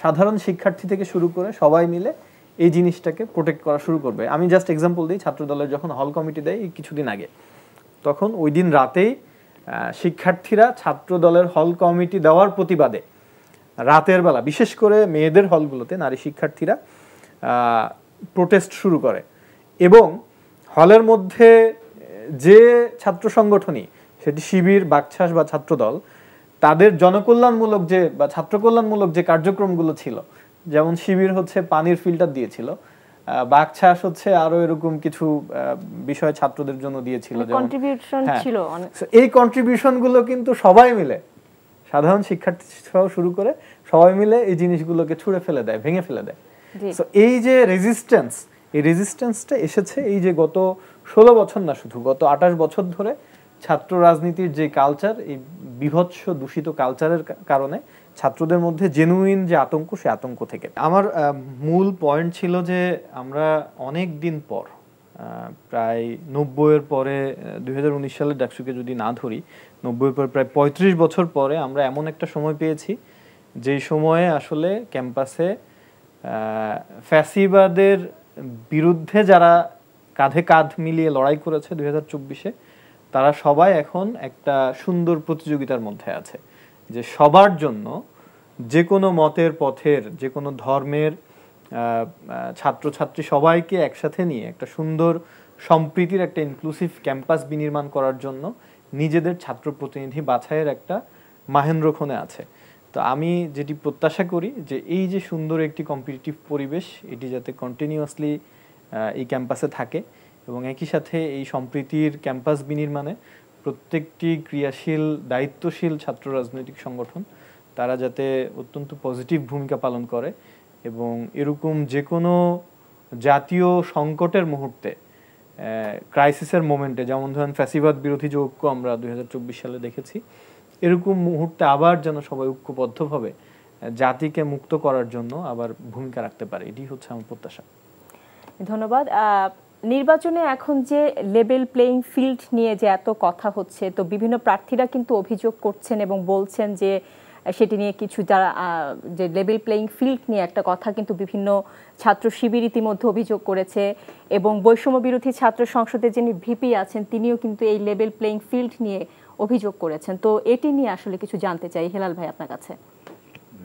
C: সাধারণ শিক্ষার্থী থেকে শুরু করে সবাই মিলে এই জিনিসটাকে প্রোটেক্ট করা শুরু করবে। আমি জাস্ট এক্সাম্পল দিই, ছাত্র দলের যখন হল কমিটি দেয় কিছুদিন আগে, তখন ওই দিন রাতেই শিক্ষার্থীরা ছাত্র দলের হল কমিটি দেওয়ার প্রতিবাদে রাতের বেলা বিশেষ করে মেয়েদের হলগুলোতে নারী শিক্ষার্থীরা প্রোটেস্ট শুরু করে এবং হলের মধ্যে যে ছাত্র সংগঠনই সেটি শিবির, বাকছাস বা ছাত্রদল, তাদের জনকল্যাণমূলক যে বা ছাত্র কল্যাণমূলক যে কার্যক্রমগুলো ছিল, যেমন শিবির হচ্ছে পানির ফিল্টার দিয়েছিল, বাকছাস হচ্ছে আরো এরকম কিছু বিষয় ছাত্রদের জন্য দিয়েছিল, এই কন্ট্রিবিউশন গুলো কিন্তু সবাই মিলে সাধারণ শিক্ষার্থী সহ শুরু করে সবাই মিলে এই জিনিসগুলোকে ছুঁড়ে ফেলে দেয়, ভেঙে ফেলে দেয়। সো এই যে রেজিস্ট্যান্স, এই রেজিস্ট্যান্সটা এসেছে এই যে গত 16 বছর না, শুধু গত 28 বছর ধরে ছাত্র রাজনীতির যে কালচার, এই বিভৎস দূষিত কালচারের কারণে ছাত্রদের মধ্যে জেনুইন যে আতঙ্ক, সে আতঙ্ক থেকে। আমার মূল পয়েন্ট ছিল যে আমরা অনেক দিন পর, প্রায় 90-এর পরে 2019 সালের ডাকসুকে যদি না ধরি, 90-এর পর প্রায় 35 বছর পরে আমরা এমন একটা সময় পেয়েছি যেই সময়ে আসলে ক্যাম্পাসে ফ্যাসিবাদের বিরুদ্ধে যারা কাঁধে কাঁধ মিলিয়ে লড়াই করেছে 2024-এ, তারা সবাই এখন একটা সুন্দর প্রতিযোগিতার মধ্যে আছে যে সবার জন্য যে কোনো মতের পথের যে কোনো ধর্মের ছাত্রছাত্রী সবাইকে একসাথে নিয়ে একটা সুন্দর সম্প্রীতির একটা ইনক্লুসিভ ক্যাম্পাস বিনির্মাণ করার জন্য নিজেদের ছাত্র প্রতিনিধি বাছাইয়ের একটা মাহেন্দ্রক্ষণে আছে। তো আমি যেটি প্রত্যাশা করি যে এই যে সুন্দর একটি কম্পিটিটিভ পরিবেশ, এটি যাতে কন্টিনিউয়াসলি এই ক্যাম্পাসে থাকে এবং একই সাথে এই সম্প্রীতির ক্যাম্পাস বিনির্মাণে প্রত্যেকটি ক্রিয়াশীল দায়িত্বশীল ছাত্র রাজনৈতিক সংগঠন তারা যাতে অত্যন্ত পজিটিভ ভূমিকা পালন করে এবং এরকম যে কোনো জাতীয় সংকটের মুহূর্তে, ক্রাইসিসের মোমেন্টে, যেমন ধরেন ফ্যাসিবাদ বিরোধী যে ঐক্য আমরা 2024 সালে দেখেছি, এরকম মুহূর্তে আবার যেন সবাই ঐক্যবদ্ধভাবে জাতিকে মুক্ত করার জন্য আবার ভূমিকা রাখতে পারে, এটি হচ্ছে আমার প্রত্যাশা।
A: ধন্যবাদ। নির্বাচনে এখন যে লেভেল প্লেইং ফিল্ড নিয়ে যে এত কথা হচ্ছে, তো বিভিন্ন প্রার্থীরা কিন্তু অভিযোগ করছেন এবং বলছেন যে সেটি নিয়ে কিছু যারা যে লেভেল প্লেইং ফিল্ড নিয়ে একটা কথা কিন্তু বিভিন্ন ছাত্র শিবির ইতিমধ্যে অভিযোগ করেছে এবং বৈষম্য বিরোধী ছাত্র সংসদের যিনি ভিপি আছেন তিনিও কিন্তু এই লেভেল প্লেইং ফিল্ড নিয়ে অভিযোগ করেছেন। তো এটি নিয়ে আসলে কিছু জানতে চাই হেলাল ভাই আপনার কাছে।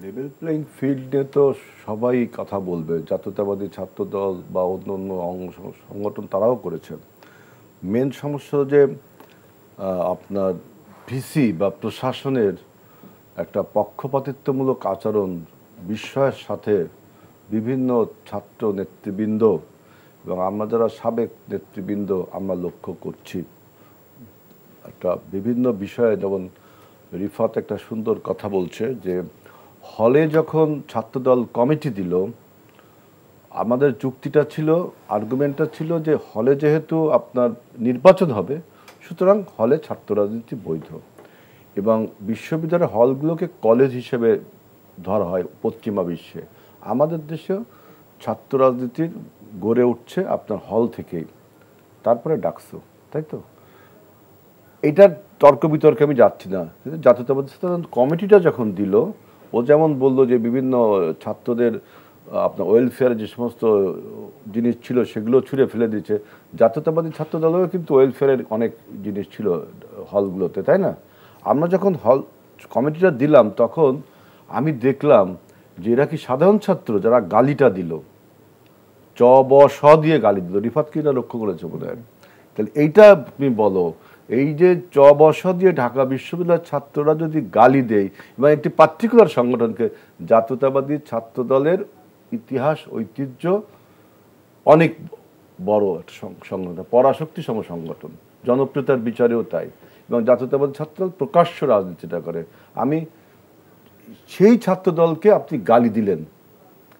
B: লেভেল প্লেইং ফিল্ডে তো সবাই কথা বলবে, জাতীয়তাবাদী ছাত্র দল বা অন্য অন্য সংগঠন তারাও করেছেন। মেন সমস্যা যে আপনার ভিসি বা প্রশাসনের একটা পক্ষপাতিত্বমূলক আচরণ বিস্ময়ের সাথে বিভিন্ন ছাত্র নেতৃবৃন্দ এবং আমরা যারা সাবেক নেতৃবৃন্দ আমরা লক্ষ্য করছি। একটা বিভিন্ন বিষয়ে, যেমন রিফাত একটা সুন্দর কথা বলছে যে হলে যখন ছাত্রদল কমিটি দিল, আমাদের যুক্তিটা ছিল, আর্গুমেন্টটা ছিল যে হলে যেহেতু আপনার নির্বাচন হবে সুতরাং হলে ছাত্র রাজনীতি বৈধ এবং বিশ্ববিদ্যালয়ের হলগুলোকে কলেজ হিসেবে ধরা হয় পশ্চিমা বিশ্বে। আমাদের দেশেও ছাত্র রাজনীতির গড়ে উঠছে আপনার হল থেকেই, তারপরে ডাকসু, তাই তো? এটার তর্ক বিতর্কে আমি যাচ্ছি না। জাতীয়তাবাদী ছাত্র কমিটিটা যখন দিল, ও যেমন বললো যে বিভিন্ন ছাত্রদের আপনার ওয়েলফেয়ার যে সমস্ত জিনিস ছিল সেগুলো ছুঁড়ে ফেলে দিয়েছে। জাতীয়তাবাদী ছাত্র দলেও কিন্তু ওয়েলফেয়ারের অনেক জিনিস ছিল হলগুলোতে, তাই না? আমরা যখন হল কমিটিটা দিলাম তখন আমি দেখলাম যে এরা কি সাধারণ ছাত্র যারা গালিটা দিল, চ ব স দিয়ে গালি দিল। রিফাত কি এটা লক্ষ্য করেছে বোধ হয়? তাহলে এইটা তুমি বলো, এই যে চ ব স দিয়ে ঢাকা বিশ্ববিদ্যালয়ের ছাত্ররা যদি গালি দেয় এবং একটি পার্টিকুলার সংগঠনকে, জাতীয়তাবাদী ছাত্র দলের ইতিহাস ঐতিহ্য অনেক বড় একটা সংগঠন, পরাশক্তি সম সংগঠন, জনপ্রিয়তার বিচারেও তাই, এবং জাতীয়তাবাদী ছাত্রদল প্রকাশ্য রাজনীতিটা করে। আমি সেই ছাত্র দলকে আপনি গালি দিলেন,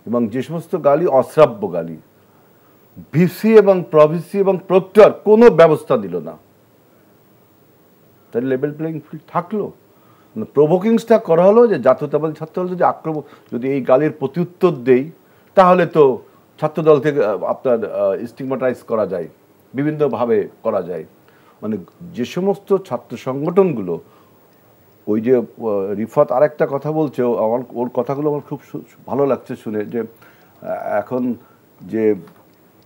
B: এবং যে সমস্ত গালি অশ্রাব্য গালি, ভিসি এবং প্রভিসি এবং প্রক্টর কোনো ব্যবস্থা দিল না, তাই লেভেল প্লেইং ফিল্ড থাকলো? প্রভোকিংসটা করা হলো যে জাতীয়তাবাদী ছাত্রদল যদি আক্রমণ, যদি এই গালির প্রত্যুত্তর দেই তাহলে তো ছাত্রদলকে আপনার স্টিগমাটাইজ করা যায়, বিভিন্নভাবে করা যায়। মানে যে সমস্ত ছাত্র সংগঠনগুলো, ওই যে রিফাত আরেকটা কথা বলছে, আমার ওর কথাগুলো আমার খুব ভালো লাগছে শুনে, যে এখন যে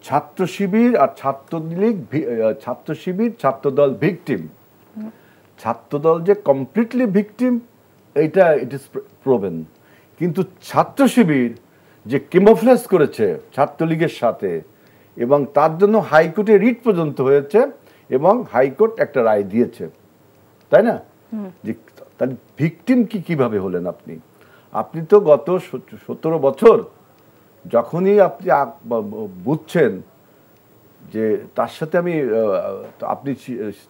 B: ছাত্র শিবির আর ছাত্রলীগ, ছাত্র শিবির ছাত্রদল ভিকটিম, ছাত্রদল যে কমপ্লিটলি ভিকটিম এইটা ইট ইজ প্রোভেন, কিন্তু ছাত্র শিবির যে কেমোফ্লেজ করেছে ছাত্রলীগের সাথে, এবং তার জন্য হাইকোর্টে রিট পর্যন্ত হয়েছে এবং হাইকোর্ট একটা রায় দিয়েছে, তাই না? যে তাহলে ভিকটিম কিভাবে হলেন আপনি? আপনি তো গত 17 বছর যখনই আপনি বুঝছেন যে তার সাথে আপনি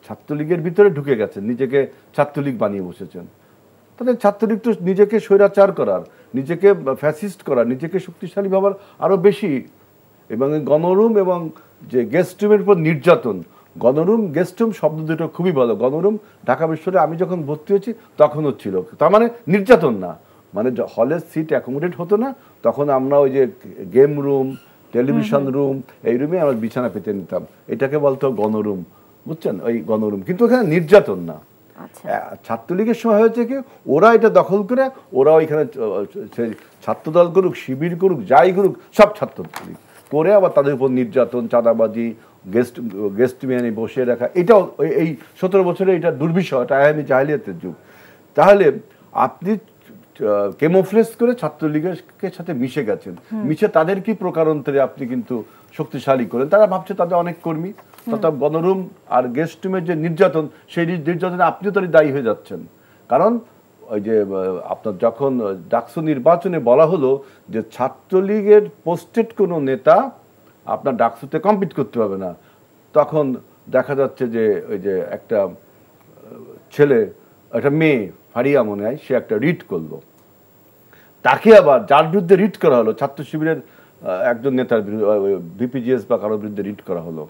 B: ছাত্রলীগের ভিতরে ঢুকে গেছেন, নিজেকে ছাত্রলীগ বানিয়ে বসেছেন, তাহলে ছাত্রলীগ তো নিজেকে স্বৈরাচার করার, নিজেকে ফ্যাসিস্ট করার, নিজেকে শক্তিশালী ভাবার আরো বেশি, এবং গণরুম এবং যে গেস্ট রুমের উপর নির্যাতন। গণরুম গেস্ট রুম শব্দ দুটো খুবই ভালো। গণরুম ঢাকা বিশ্ববিদ্যালয়ে আমি যখন ভর্তি হয়েছি তখনও ছিল, তার মানে নির্যাতন না, মানে হলের সিট অ্যাকোমোডেট হতো না, তখন আমরা ওই যে গেম রুম, টেলিভিশন রুম, এই রুমে আমরা বিছানা পেতে নিতাম, এটাকে বলতো গণরুম, বুঝছেন? ওই গণরুম, কিন্তু ওখানে নির্যাতন না। ছাত্রলীগের সময় হয়েছে কি, ওরা এটা দখল করে, ওরা ওইখানে ছাত্রদল করুক, শিবির করুক, যাই করুক, সব ছাত্রলীগ করে আবার তাদের উপর নির্যাতন, চাঁদাবাজি, গেস্ট মেনে বসিয়ে রাখা, এটাও এই 17 বছরে এটা দুর্বিষহ, এটা আয়ামি জাহেলিয়াতের যুগ। তাহলে আপনি কেমোফ্লেজ করে ছাত্রলীগের সাথে মিশে গেছেন, মিশে তাদের কি প্রকারান্তরে আপনি কিন্তু শক্তিশালী করেন। তারা ভাবছে তাদের অনেক কর্মী, তথা গণরুম আর গেস্ট রুমের যে নির্যাতন, সেই নির্যাতনে আপনিও তারই দায়ী হয়ে যাচ্ছেন। কারণ ওই যে আপনার যখন ডাকসু নির্বাচনে বলা হলো যে ছাত্রলীগের পোস্টেড কোনো নেতা আপনার ডাকসুতে কম্পিট করতে পারবে না, তখন দেখা যাচ্ছে যে ওই যে একটা ছেলে, একটা মেয়ে, ফারিয়া মনে হয়, সে একটা রিট করলো, তাকে আবার যার বিরুদ্ধে রিট করা হলো, ছাত্র শিবিরের একজন নেতার বিরুদ্ধে, বিপিজিএস বা কারোর বিরুদ্ধে রিট করা হলো,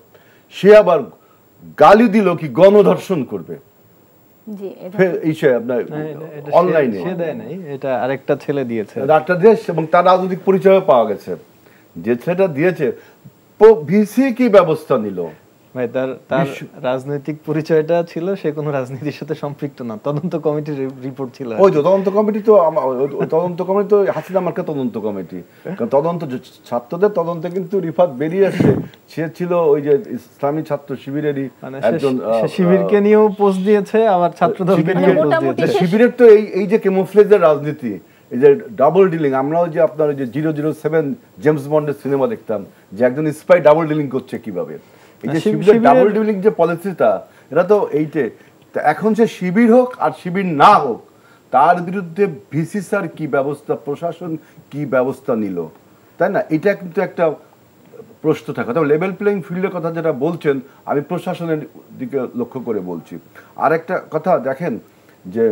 B: সে আবার গালি দিল কি গণধর্ষণ করবে। অনলাইনে
C: এটা আরেকটা ছেলে দিয়েছে,
B: এবং তার রাজনৈতিক পরিচয় পাওয়া গেছে। যে ছেলেটা দিয়েছে, ভিসি কি ব্যবস্থা নিল?
C: ভাই তার রাজনৈতিক পরিচয়টা ছিল, সে কোনো রাজনীতির সাথে সম্পৃক্ত না, তদন্ত কমিটির রিপোর্ট ছিল।
B: ওই তো তদন্ত কমিটি, তো হাসিনা মার্কা তদন্ত কমিটি, কারণ তদন্ত ছাত্রদের তদন্তে কিন্তু রিফাত বেরিয়ে আসছে সে ছিল ওই যে ইসলামী ছাত্র শিবিরেরই একজন,
C: শিবিরকে নিয়েও পোস্ট দিয়েছে, আবার ছাত্রদলকে নিয়ে পোস্ট দিয়েছে।
B: শিবিরের তো এই যে কেমোফ্লেজের রাজনীতি, এই যে ডাবল ডিলিং, আমরাও যে আপনার ওই যে 007 জেমস বন্ডের সিনেমা দেখতাম, যে একজন স্পাই ডাবল ডিলিং করছে কিভাবে, এই যে শিবিরের ডাবল ডিলিং যে পলিসিটা, এটা তো এইটে। এখন সে শিবির হোক আর শিবির না হোক, তার বিরুদ্ধে ভিসি স্যার কি ব্যবস্থা, প্রশাসন কি ব্যবস্থা নিল, তাই না? এটা কিন্তু একটা প্রশ্ন থাকে। তবে লেভেল প্লেইং ফিল্ডের কথা যেটা বলছেন, আমি প্রশাসনের দিকে লক্ষ্য করে বলছি। আর একটা কথা দেখেন, যে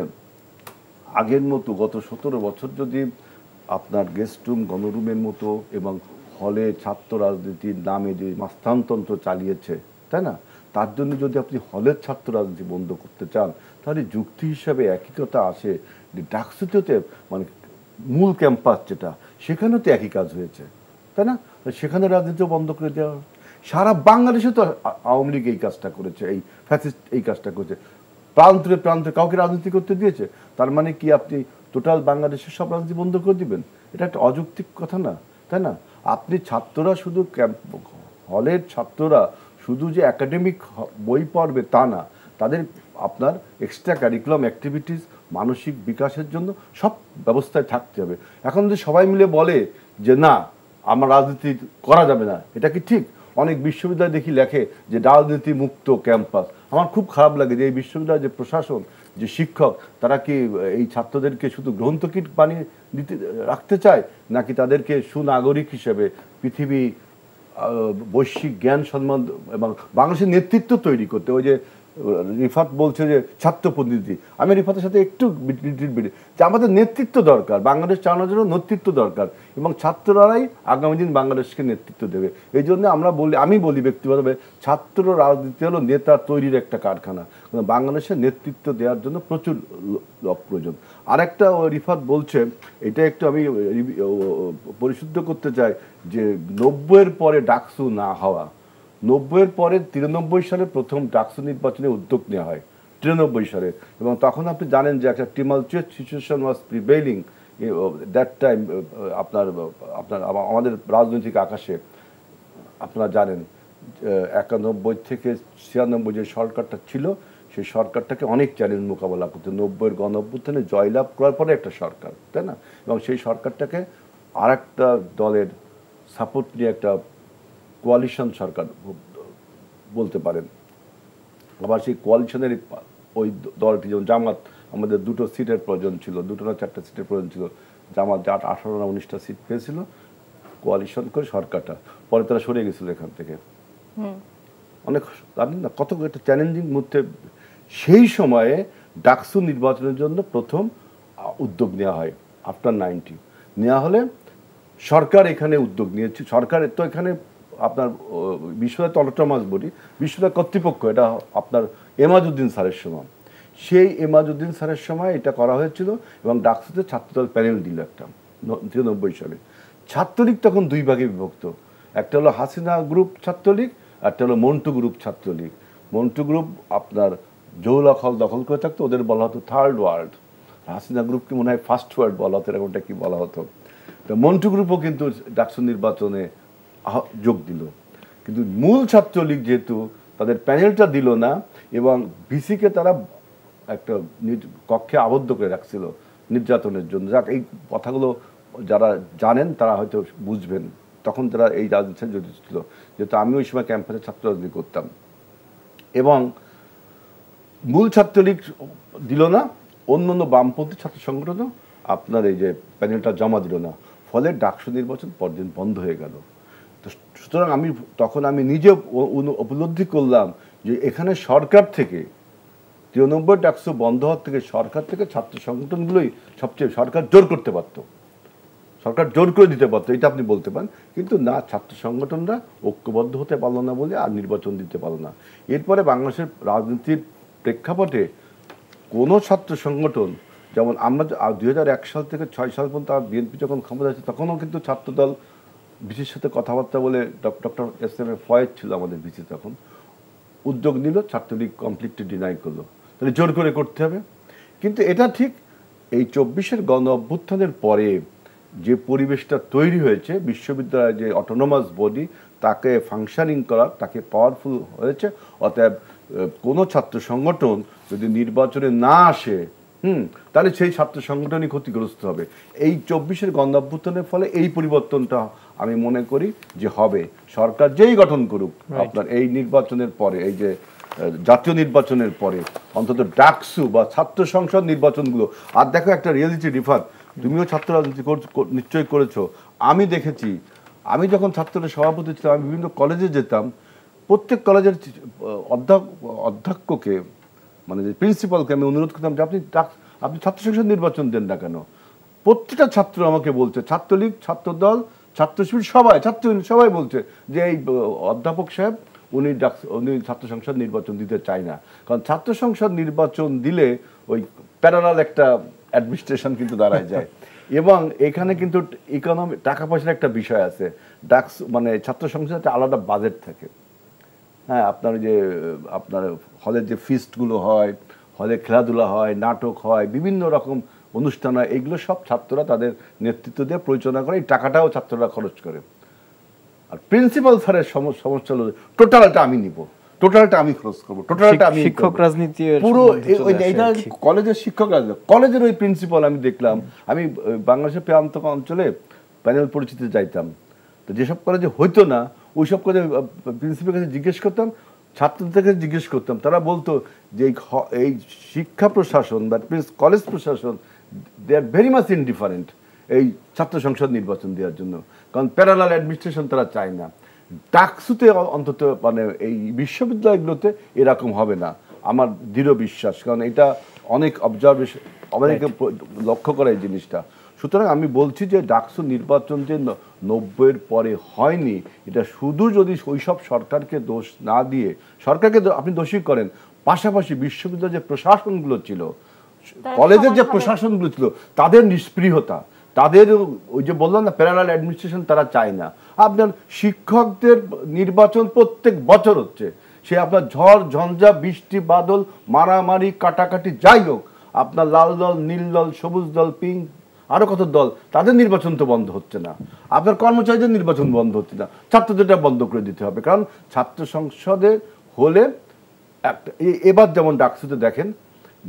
B: আগের মতো গত 17 বছর যদি আপনার গেস্ট রুম, গণরুমের মতো এবং হলে ছাত্র রাজনীতির নামে যে মাস্তানতন্ত্র চালিয়েছে, তাই না, তার জন্য যদি আপনি হলের ছাত্র রাজনীতি বন্ধ করতে চান, তাহলে যুক্তি হিসাবে একই কথা আসে যে ডাকসুতে মানে মূল ক্যাম্পাস যেটা, সেখানেও তো একই কাজ হয়েছে, তাই না? সেখানে রাজনীতিও বন্ধ করে দেওয়া। সারা বাংলাদেশে তো আওয়ামী লীগ এই কাজটা করেছে, এই ফ্যাসিস্ট এই কাজটা করেছে। প্রান্তরে প্রান্তরে কাউকে রাজনীতি করতে দিয়েছে? তার মানে কি আপনি টোটাল বাংলাদেশের সব রাজনীতি বন্ধ করে দিবেন? এটা একটা অযৌক্তিক কথা না, তাই না? আপনি ছাত্ররা শুধু হলের ছাত্ররা শুধু যে একাডেমিক বই পড়বে তা না, তাদের আপনার এক্সট্রা কারিকুলাম অ্যাক্টিভিটিস, মানসিক বিকাশের জন্য সব ব্যবস্থায় থাকতে হবে। এখন যদি সবাই মিলে বলে যে না আমার রাজনীতি করা যাবে না, এটা কি ঠিক? অনেক বিশ্ববিদ্যালয় দেখি লেখে যে রাজনীতি মুক্ত ক্যাম্পাস। আমার খুব খারাপ লাগে যে এই বিশ্ববিদ্যালয়ের যে প্রশাসন, যে শিক্ষক, তারা কি এই ছাত্রদেরকে শুধু গ্রন্থকিট বানিয়ে দিতে রাখতে চায়, নাকি তাদেরকে সুনাগরিক হিসেবে পৃথিবী বৈশ্বিক জ্ঞান সম্মান এবং বাংলাদেশের নেতৃত্ব তৈরি করতে? ওই যে রিফাত বলছে যে ছাত্র প্রতিনিধি, আমি রিফাতের সাথে একটু যে আমাদের নেতৃত্ব দরকার, বাংলাদেশ চালানোর জন্য নেতৃত্ব দরকার, এবং ছাত্ররাই আগামী দিন বাংলাদেশকে নেতৃত্ব দেবে। এই জন্য আমি বলি ব্যক্তিগতভাবে, ছাত্র রাজনীতি হলো নেতা তৈরির একটা কারখানা। বাংলাদেশের নেতৃত্ব দেওয়ার জন্য প্রচুর লোক প্রয়োজন। আরেকটা রিফাত বলছে, এটা একটু আমি পরিশুদ্ধ করতে চাই, যে 90-এর পরে ডাকসু না হওয়া। 90-এর পরে 93 সালে প্রথম ডাকসু নির্বাচনে উদ্যোগ নেওয়া হয়, 93 সালে, এবং তখন আপনি জানেন যে একটা tumultuous situation was prevailing that time. আপনার আমাদের রাজনৈতিক আকাশে আপনারা জানেন 91 থেকে 96 যে সরকারটা ছিল, সেই সরকারটাকে অনেক চ্যালেঞ্জ মোকাবেলা করতে, 90-এর গণঅভ্যুত্থানে জয়লাভ করার পরে একটা সরকার, তাই না? এবং সেই সরকারটাকে আর একটা দলের সাপোর্ট নিয়ে একটা কোয়ালিশন সরকার বলতে পারেন। আবার সেই কোয়ালিশনের ওই দলটি, যেমন জামাত, আমাদের 2টো সিটের প্রয়োজন ছিল, 2টো না 4টা সিটের প্রয়োজন ছিল, জামাত 18 না 19টা সিট পেয়েছিল, কোয়ালিশন করে সরকারটা, পরে তারা সরে গেছিল এখান থেকে। অনেক জানেন না কত একটা চ্যালেঞ্জিং মধ্যে সেই সময়ে ডাকসু নির্বাচনের জন্য প্রথম উদ্যোগ নেওয়া হয় আফটার 90। নেওয়া হলে সরকার এখানে উদ্যোগ নিয়েছে, সরকারের তো এখানে আপনার বিশ্ববিদ্যালয় অটোনমাস বডি, বিশ্ববিদ্যালয় কর্তৃপক্ষ, এটা আপনার এমাজউদ্দিন স্যারের সময়, সেই এমাজউদ্দিন স্যারের সময় এটা করা হয়েছিল, এবং ডাকসুতে ছাত্রদল প্যানেল দিল একটা 93 সালে। ছাত্রলীগ তখন দুই ভাগে বিভক্ত, একটা হলো হাসিনা গ্রুপ ছাত্রলীগ, একটা হলো মন্টু গ্রুপ ছাত্রলীগ। মন্টু গ্রুপ আপনার জৌলক হল দখল করে থাকতো, ওদের বলা হতো থার্ড ওয়ার্ল্ড। হাসিনা গ্রুপকে মনে হয় ফার্স্ট ওয়ার্ল্ড বলা হতো, এরকমটা কি বলা হতো। তো মন্টু গ্রুপও কিন্তু ডাকসু নির্বাচনে যোগ দিল, কিন্তু মূল ছাত্রলীগ যেহেতু তাদের প্যানেলটা দিল না, এবং ভিসিকে তারা একটা কক্ষে আবদ্ধ করে রাখছিল নির্যাতনের জন্য। যাক, এই কথাগুলো যারা জানেন তারা হয়তো বুঝবেন, তখন তারা এই রাজনীতিতে জড়িত ছিল, যেহেতু আমি ওই সময় ক্যাম্পাসে ছাত্র রাজনীতি করতাম। এবং মূল ছাত্রলীগ দিল না, অন্য অন্য বামপন্থী ছাত্র সংগঠনও আপনার এই যে প্যানেলটা জমা দিল না, ফলে ডাকসু নির্বাচন পরদিন বন্ধ হয়ে গেল। তো সুতরাং তখন আমি নিজে উপলব্ধি করলাম যে এখানে সরকার থেকে 93 ডাকসু বন্ধ হওয়ার থেকে সরকার থেকে ছাত্র সংগঠনগুলোই সবচেয়ে সরকার জোর করতে পারত, সরকার জোর করে দিতে পারতো, এটা আপনি বলতে পারেন। কিন্তু না, ছাত্র সংগঠনরা ঐক্যবদ্ধ হতে পারলো না বলে আর নির্বাচন দিতে পারলো না। এরপরে বাংলাদেশের রাজনীতির প্রেক্ষাপটে কোনো ছাত্র সংগঠন, যেমন আমরা 2001 সাল থেকে 6 সাল পর্যন্ত বিএনপি যখন ক্ষমতা আছে, তখনও কিন্তু ছাত্রদল ভিসির সাথে কথাবার্তা বলে, ডক্টর এস.এম. ফয়েজ ছিল আমাদের ভিসি, তখন উদ্যোগ নিল, ছাত্রলীগ কমপ্লিটলি ডিনাই করলো। তাহলে জোর করে করতে হবে। কিন্তু এটা ঠিক এই 24-এর গণ অভ্যুত্থানের পরে যে পরিবেশটা তৈরি হয়েছে, বিশ্ববিদ্যালয়ের যে অটোনমাস বডি তাকে ফাংশনিং করার, তাকে পাওয়ারফুল হয়েছে। অতএব কোনো ছাত্র সংগঠন যদি নির্বাচনে না আসে, তাহলে সেই ছাত্র সংগঠনই ক্ষতিগ্রস্ত হবে। এই 24-এর গণ অভ্যুত্থানের ফলে এই পরিবর্তনটা আমি মনে করি যে হবে। সরকার যেই গঠন করুক আপনার এই নির্বাচনের পরে, এই যে জাতীয় নির্বাচনের পরে, অন্তত ডাকসু বা ছাত্র সংসদ নির্বাচনগুলো। আর দেখো একটা রিয়েলিটি, রিফাত, তুমিও ছাত্র রাজনীতি নিশ্চয়ই করেছো, আমি দেখেছি। আমি যখন ছাত্রদের সভাপতি ছিলাম, আমি বিভিন্ন কলেজে যেতাম, প্রত্যেক কলেজের অধ্যক্ষকে, মানে যে প্রিন্সিপালকে আমি অনুরোধ করতাম যে আপনি ছাত্র সংসদ নির্বাচন দেন না কেন। প্রত্যেকটা ছাত্র আমাকে বলছে, ছাত্রলীগ, ছাত্রদল, ছাত্র শিবির সবাই বলছে যে এই অধ্যাপক সাহেব উনি ছাত্র সংসদ নির্বাচন দিতে চায় না। কারণ ছাত্র সংসদ নির্বাচন দিলে ওই প্যারালাল একটা অ্যাডমিনিস্ট্রেশন কিন্তু দাঁড়ায় যায়, এবং এখানে কিন্তু ইকোনমি, টাকা পয়সার একটা বিষয় আছে। মানে ছাত্র সংসদে একটা আলাদা বাজেট থাকে। হ্যাঁ, আপনার হলের যে ফিস্টগুলো হয়, হলে খেলাধুলা হয়, নাটক হয়, বিভিন্ন রকম অনুষ্ঠান হয়, এগুলো সব ছাত্ররা তাদের নেতৃত্ব দিয়ে পরিচালনা করে, এই টাকাটাও ছাত্ররা খরচ করে। আর প্রিন্সিপাল স্যারের সমস্যা হলো টোটালটা আমি নিব, টোটালটা আমি খরচ করবো, টোটালটা আমি
C: শিক্ষক রাজনীতি
B: পুরো এটা কলেজের শিক্ষক রাজনীতি, কলেজের ওই প্রিন্সিপাল আমি দেখলাম। আমি বাংলাদেশের প্রান্ত অঞ্চলে প্যানেল পরিচিতি যাইতাম, তো যেসব কলেজে হইতো না ওই সব কলেজে প্রিন্সিপালের কাছে জিজ্ঞেস করতাম, ছাত্রদের কাছে জিজ্ঞেস করতাম, তারা বলতো যে এই শিক্ষা প্রশাসন বা কলেজ প্রশাসন দে আর ভেরি মাচ ইনডিফারেন্ট এই ছাত্র সংসদ নির্বাচন দেওয়ার জন্য, কারণ প্যারালাল অ্যাডমিনিস্ট্রেশন তারা চায় না। ডাকসুতে অন্তত মানে এই বিশ্ববিদ্যালয়গুলোতে এরকম হবে না আমার দৃঢ় বিশ্বাস, কারণ এটা অনেক অবজারভেশন, অনেকে লক্ষ্য করে এই জিনিসটা। সুতরাং আমি বলছি যে ডাকসু নির্বাচন যে 90-এর পরে হয়নি, এটা শুধু যদি ওইসব সরকারকে দোষ না দিয়ে, সরকারকে আপনি দোষী করেন, পাশাপাশি বিশ্ববিদ্যালয়ের যে প্রশাসনগুলো ছিল, কলেজের যে প্রশাসনগুলো ছিল, তাদের নিষ্পৃহতা, তাদের ওই যে বললাম না প্যারালাল অ্যাডমিনিস্ট্রেশন তারা চায় না। আপনার শিক্ষকদের নির্বাচন প্রত্যেক বছর হচ্ছে, সে আপনার ঝড় ঝঞ্ঝা, বৃষ্টি বাদল, মারামারি কাটাকাটি যাই হোক, আপনার লাল দল, নীল দল, সবুজ দল, পিঙ্ক, আরো কত দল, তাদের নির্বাচন তো বন্ধ হচ্ছে না। আপনার কর্মচারীদের নির্বাচন বন্ধ হচ্ছে না, ছাত্রদেরটা বন্ধ করে দিতে হবে। কারণ ছাত্র সংসদে হলে একটা, এবার যেমন ডাকসুতে দেখেন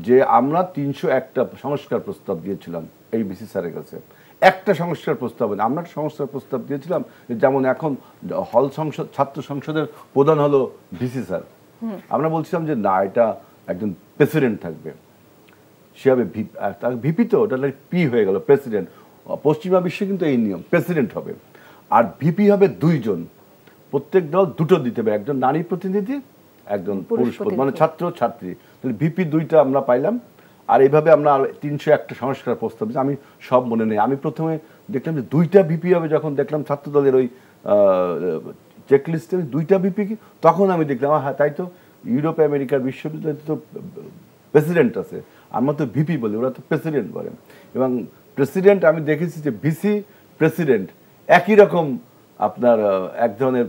B: যে আমরা 301টা সংস্কার প্রস্তাব দিয়েছিলাম এই বিসি স্যারের কাছে, একটা সংস্কার প্রস্তাব নেই। আমরা সংস্কার প্রস্তাব দিয়েছিলাম, যেমন এখন হল সংসদ, ছাত্র সংসদের প্রধান হলো ভিসি স্যার। আমরা বলছিলাম যে না, এটা একজন প্রেসিডেন্ট থাকবে, সে হবে ভিপি, তো ওটা পি হয়ে গেল প্রেসিডেন্ট। পশ্চিমা বিশ্বে কিন্তু এই নিয়ম, প্রেসিডেন্ট হবে আর ভিপি হবে 2 জন, প্রত্যেক দল 2টো দিতে হবে, একজন নারী প্রতিনিধি, একজন পুরুষ, মানে ছাত্র ছাত্রী। তাহলে ভিপি 2টা আমরা পাইলাম। আর এইভাবে আমরা 301টা সংস্কার প্রস্তাব, আমি সব মনে নেই। আমি প্রথমে দেখলাম যে 2টা ভিপি হবে, যখন দেখলাম ছাত্র দলের ওই চেকলিস্টে 2টা ভিপি, তখন আমি দেখলাম হ্যাঁ তাই তো, ইউরোপ আমেরিকার বিশ্ববিদ্যালয়ে তো প্রেসিডেন্ট আছে, আমরা তো ভিপি বলি, ওরা তো প্রেসিডেন্ট বলে। এবং প্রেসিডেন্ট আমি দেখেছি যে ভিসি প্রেসিডেন্ট একই রকম আপনার এক ধরনের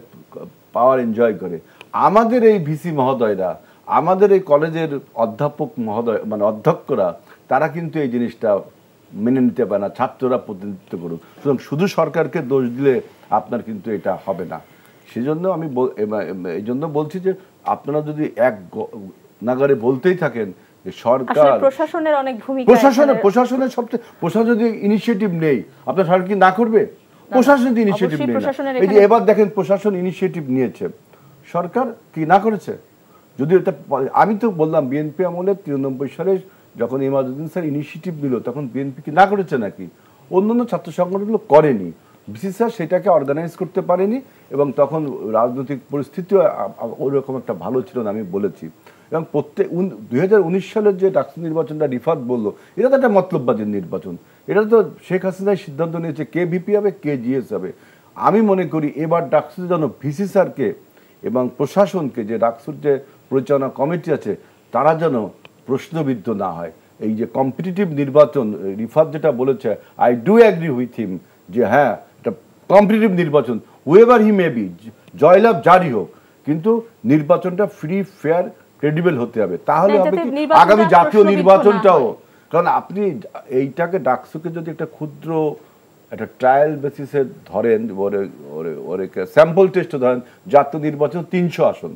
B: পাওয়ার এনজয় করে। আমাদের এই ভিসি মহোদয়রা, আমাদের এই কলেজের অধ্যাপক মহোদয়, মানে অধ্যক্ষরা, তারা কিন্তু এই জিনিসটা মেনে নিতে পারে না, ছাত্ররা প্রতিনিধিত্ব করুক। সুতরাং শুধু সরকারকে দোষ দিলে আপনার কিন্তু এটা হবে না। সেজন্য আমি এই জন্য বলছি যে আপনারা যদি এক নাগারে বলতেই থাকেন যে সরকার,
A: প্রশাসনের অনেক ভূমিকা,
B: প্রশাসনের সবচেয়ে, প্রশাসন যদি ইনিশিয়েটিভ নেই, আপনার সরকার কি না করবে? প্রশাসন যদি ইনিশিয়েটিভ নেই না, এই যে এবার দেখেন প্রশাসন ইনিশিয়েটিভ নিয়েছে, সরকার কি না করেছে? যদি এটা, আমি তো বললাম বিএনপি আমলে 93 সালে যখন ইমাদুদ্দিন স্যার ইনিশিয়েটিভ নিল, তখন বিএনপি কি না করেছে নাকি? অন্যান্য ছাত্র সংগঠনগুলো করেনি, বিসি স্যার সেটাকে অর্গানাইজ করতে পারেনি, এবং তখন রাজনৈতিক পরিস্থিতিও ওরকম একটা ভালো ছিল না, আমি বলেছি। এবং 2019 সালের যে ডাকসু নির্বাচনটা রিফাত বললো, এটা তো একটা মতলববাদীর নির্বাচন। এটা তো শেখ হাসিনাই সিদ্ধান্ত নিয়েছে কে ভিপি হবে, কে জিএস হবে। আমি মনে করি এবার ডাকসুতে যেন ভিসি স্যারকে এবং প্রশাসনকে, যে ডাকসুর যে পরিচালনা কমিটি আছে, তারা যেন প্রশ্নবিদ্ধ না হয়। এই যে কম্পিটিটিভ নির্বাচন, রিফাত যেটা বলেছে, I do agree with him, যে হ্যাঁ এটা কম্পিটিটিভ নির্বাচন, হুয়েভার হি মে বি, জয়লাভ জারি হোক, কিন্তু নির্বাচনটা ফ্রি, ফেয়ার, ক্রেডিবল হতে হবে। তাহলে হবে কি আগামী জাতীয় নির্বাচনটাও, কারণ আপনি এইটাকে ডাকসুকে যদি একটা ক্ষুদ্র একটা ট্রায়াল বেসিসে ধরেন, ওরে স্যাম্পল টেস্টে ধরেন, জাতীয় নির্বাচন 300 আসন,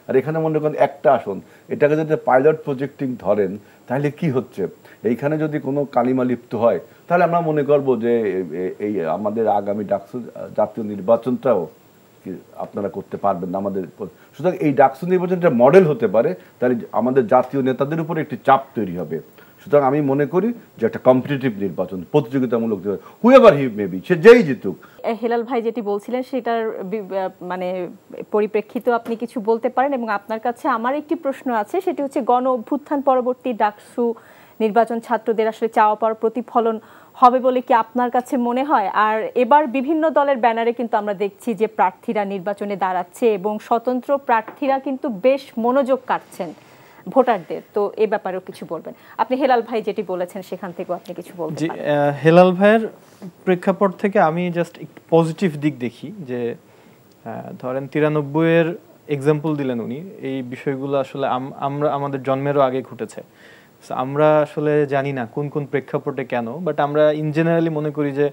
B: আর এখানে মনে করেন একটা আসন, এটাকে যদি পাইলট প্রজেক্টিং ধরেন, তাহলে কি হচ্ছে? এইখানে যদি কোনো কালিমা লিপ্ত হয়, তাহলে আমরা মনে করবো যে এই আমাদের আগামী ডাকসু জাতীয় নির্বাচনটাও আপনারা করতে পারবেন না আমাদের। সুতরাং এই ডাকসু নির্বাচনটা মডেল হতে পারে, তাহলে আমাদের জাতীয় নেতাদের উপরে একটি চাপ তৈরি হবে। সুতরাং আমি মনে করি যে একটা কম্পিটিটিভ নির্বাচন, প্রতিযোগিতামূলক, হুয়েভার হি মে বি, সে যেই জিতুক।
A: হেলাল ভাই যেটি বলছিলেন সেটার মানে পরিপ্রেক্ষিত আপনি কিছু বলতে পারেন। এবং আপনার কাছে আমার একটি প্রশ্ন আছে, সেটি হচ্ছে গণ অভ্যুত্থান পরবর্তী ডাকসু নির্বাচন ছাত্রদের আসলে চাওয়া পাওয়ার প্রতিফলন হবে বলে কি আপনার কাছে মনে হয়? আর এবার বিভিন্ন দলের ব্যানারে কিন্তু আমরা দেখছি যে প্রার্থীরা নির্বাচনে দাঁড়াচ্ছে এবং স্বতন্ত্র প্রার্থীরা কিন্তু বেশ মনোযোগ কাটছেন ভোটারদের, তো এ ব্যাপারেও কিছু বলবেন? আপনি হেলাল ভাই যেটি বলেছেন সেখান থেকেও আপনি কিছু বলতে পারেন।
C: হেলাল ভাইয়ের প্রেক্ষাপট থেকে আমি জাস্ট একটু পজিটিভ দিক দেখি, যে ধরেন 93-এর এক্সাম্পল দিলেন উনি, এই বিষয়গুলো আসলে আমরা আমাদের জন্মেরও আগে ঘটেছে। আমরা আসলে জানি না কোন কোন প্রেক্ষাপটে কেন, বাট আমরা ইন জেনারেলি মনে করি যে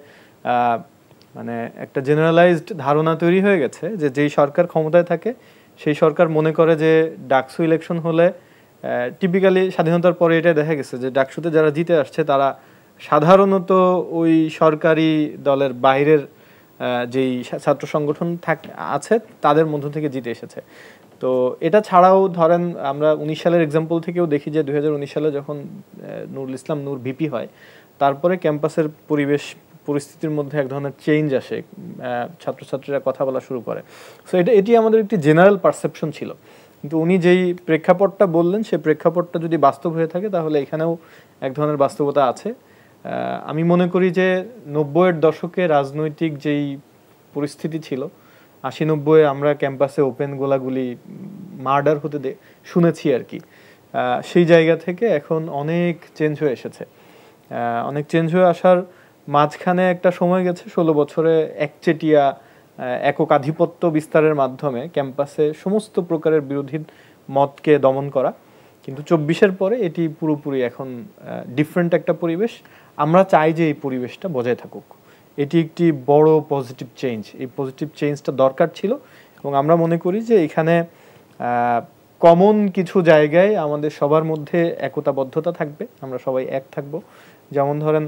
C: মানে একটা জেনারেলাইজড ধারণা তৈরি হয়ে গেছে যে যেই সরকার ক্ষমতায় থাকে সেই সরকার মনে করে যে ডাকসু ইলেকশন হলে, টিপিক্যালি স্বাধীনতার পরে এটা দেখা গেছে যে ডাকসুতে যারা জিতে আসছে তারা সাধারণত ওই সরকারি দলের বাইরের যেই ছাত্র সংগঠন আছে তাদের মধ্য থেকে জিতে এসেছে। তো এটা ছাড়াও ধরেন আমরা 19 সালের এক্সাম্পল থেকেও দেখি যে 2019 সালে যখন নুরুল ইসলাম নূর ভিপি হয়, তারপরে ক্যাম্পাসের পরিস্থিতির মধ্যে এক ধরনের চেঞ্জ আসে, ছাত্রছাত্রীরা কথা বলা শুরু করে। সো এটি আমাদের একটি জেনারেল পারসেপশন ছিল, কিন্তু উনি যেই প্রেক্ষাপটটা বললেন সেই প্রেক্ষাপটটা যদি বাস্তব হয়ে থাকে তাহলে এখানেও এক ধরনের বাস্তবতা আছে। আমি মনে করি যে 90-এর দশকে রাজনৈতিক যেই পরিস্থিতি ছিল, 80-90-এ আমরা ক্যাম্পাসে ওপেন গোলাগুলি মার্ডার হতে শুনেছি আর কি, সেই জায়গা থেকে এখন অনেক চেঞ্জ হয়ে এসেছে। অনেক চেঞ্জ হয়ে আসার মাঝখানে একটা সময় গেছে 16 বছরে একচেটিয়া একক আধিপত্য বিস্তারের মাধ্যমে ক্যাম্পাসে সমস্ত প্রকারের বিরোধী মতকে দমন করা, কিন্তু 24-এর পরে এটি পুরোপুরি এখন ডিফারেন্ট একটা পরিবেশ। আমরা চাই যে এই পরিবেশটা বজায় থাকুক, এটি একটি বড় পজিটিভ চেঞ্জ, এই পজিটিভ চেঞ্জটা দরকার ছিল এবং আমরা মনে করি যে এখানে কমন কিছু জায়গায় আমাদের সবার মধ্যে একতাবদ্ধতা থাকবে, আমরা সবাই এক থাকব। যেমন ধরেন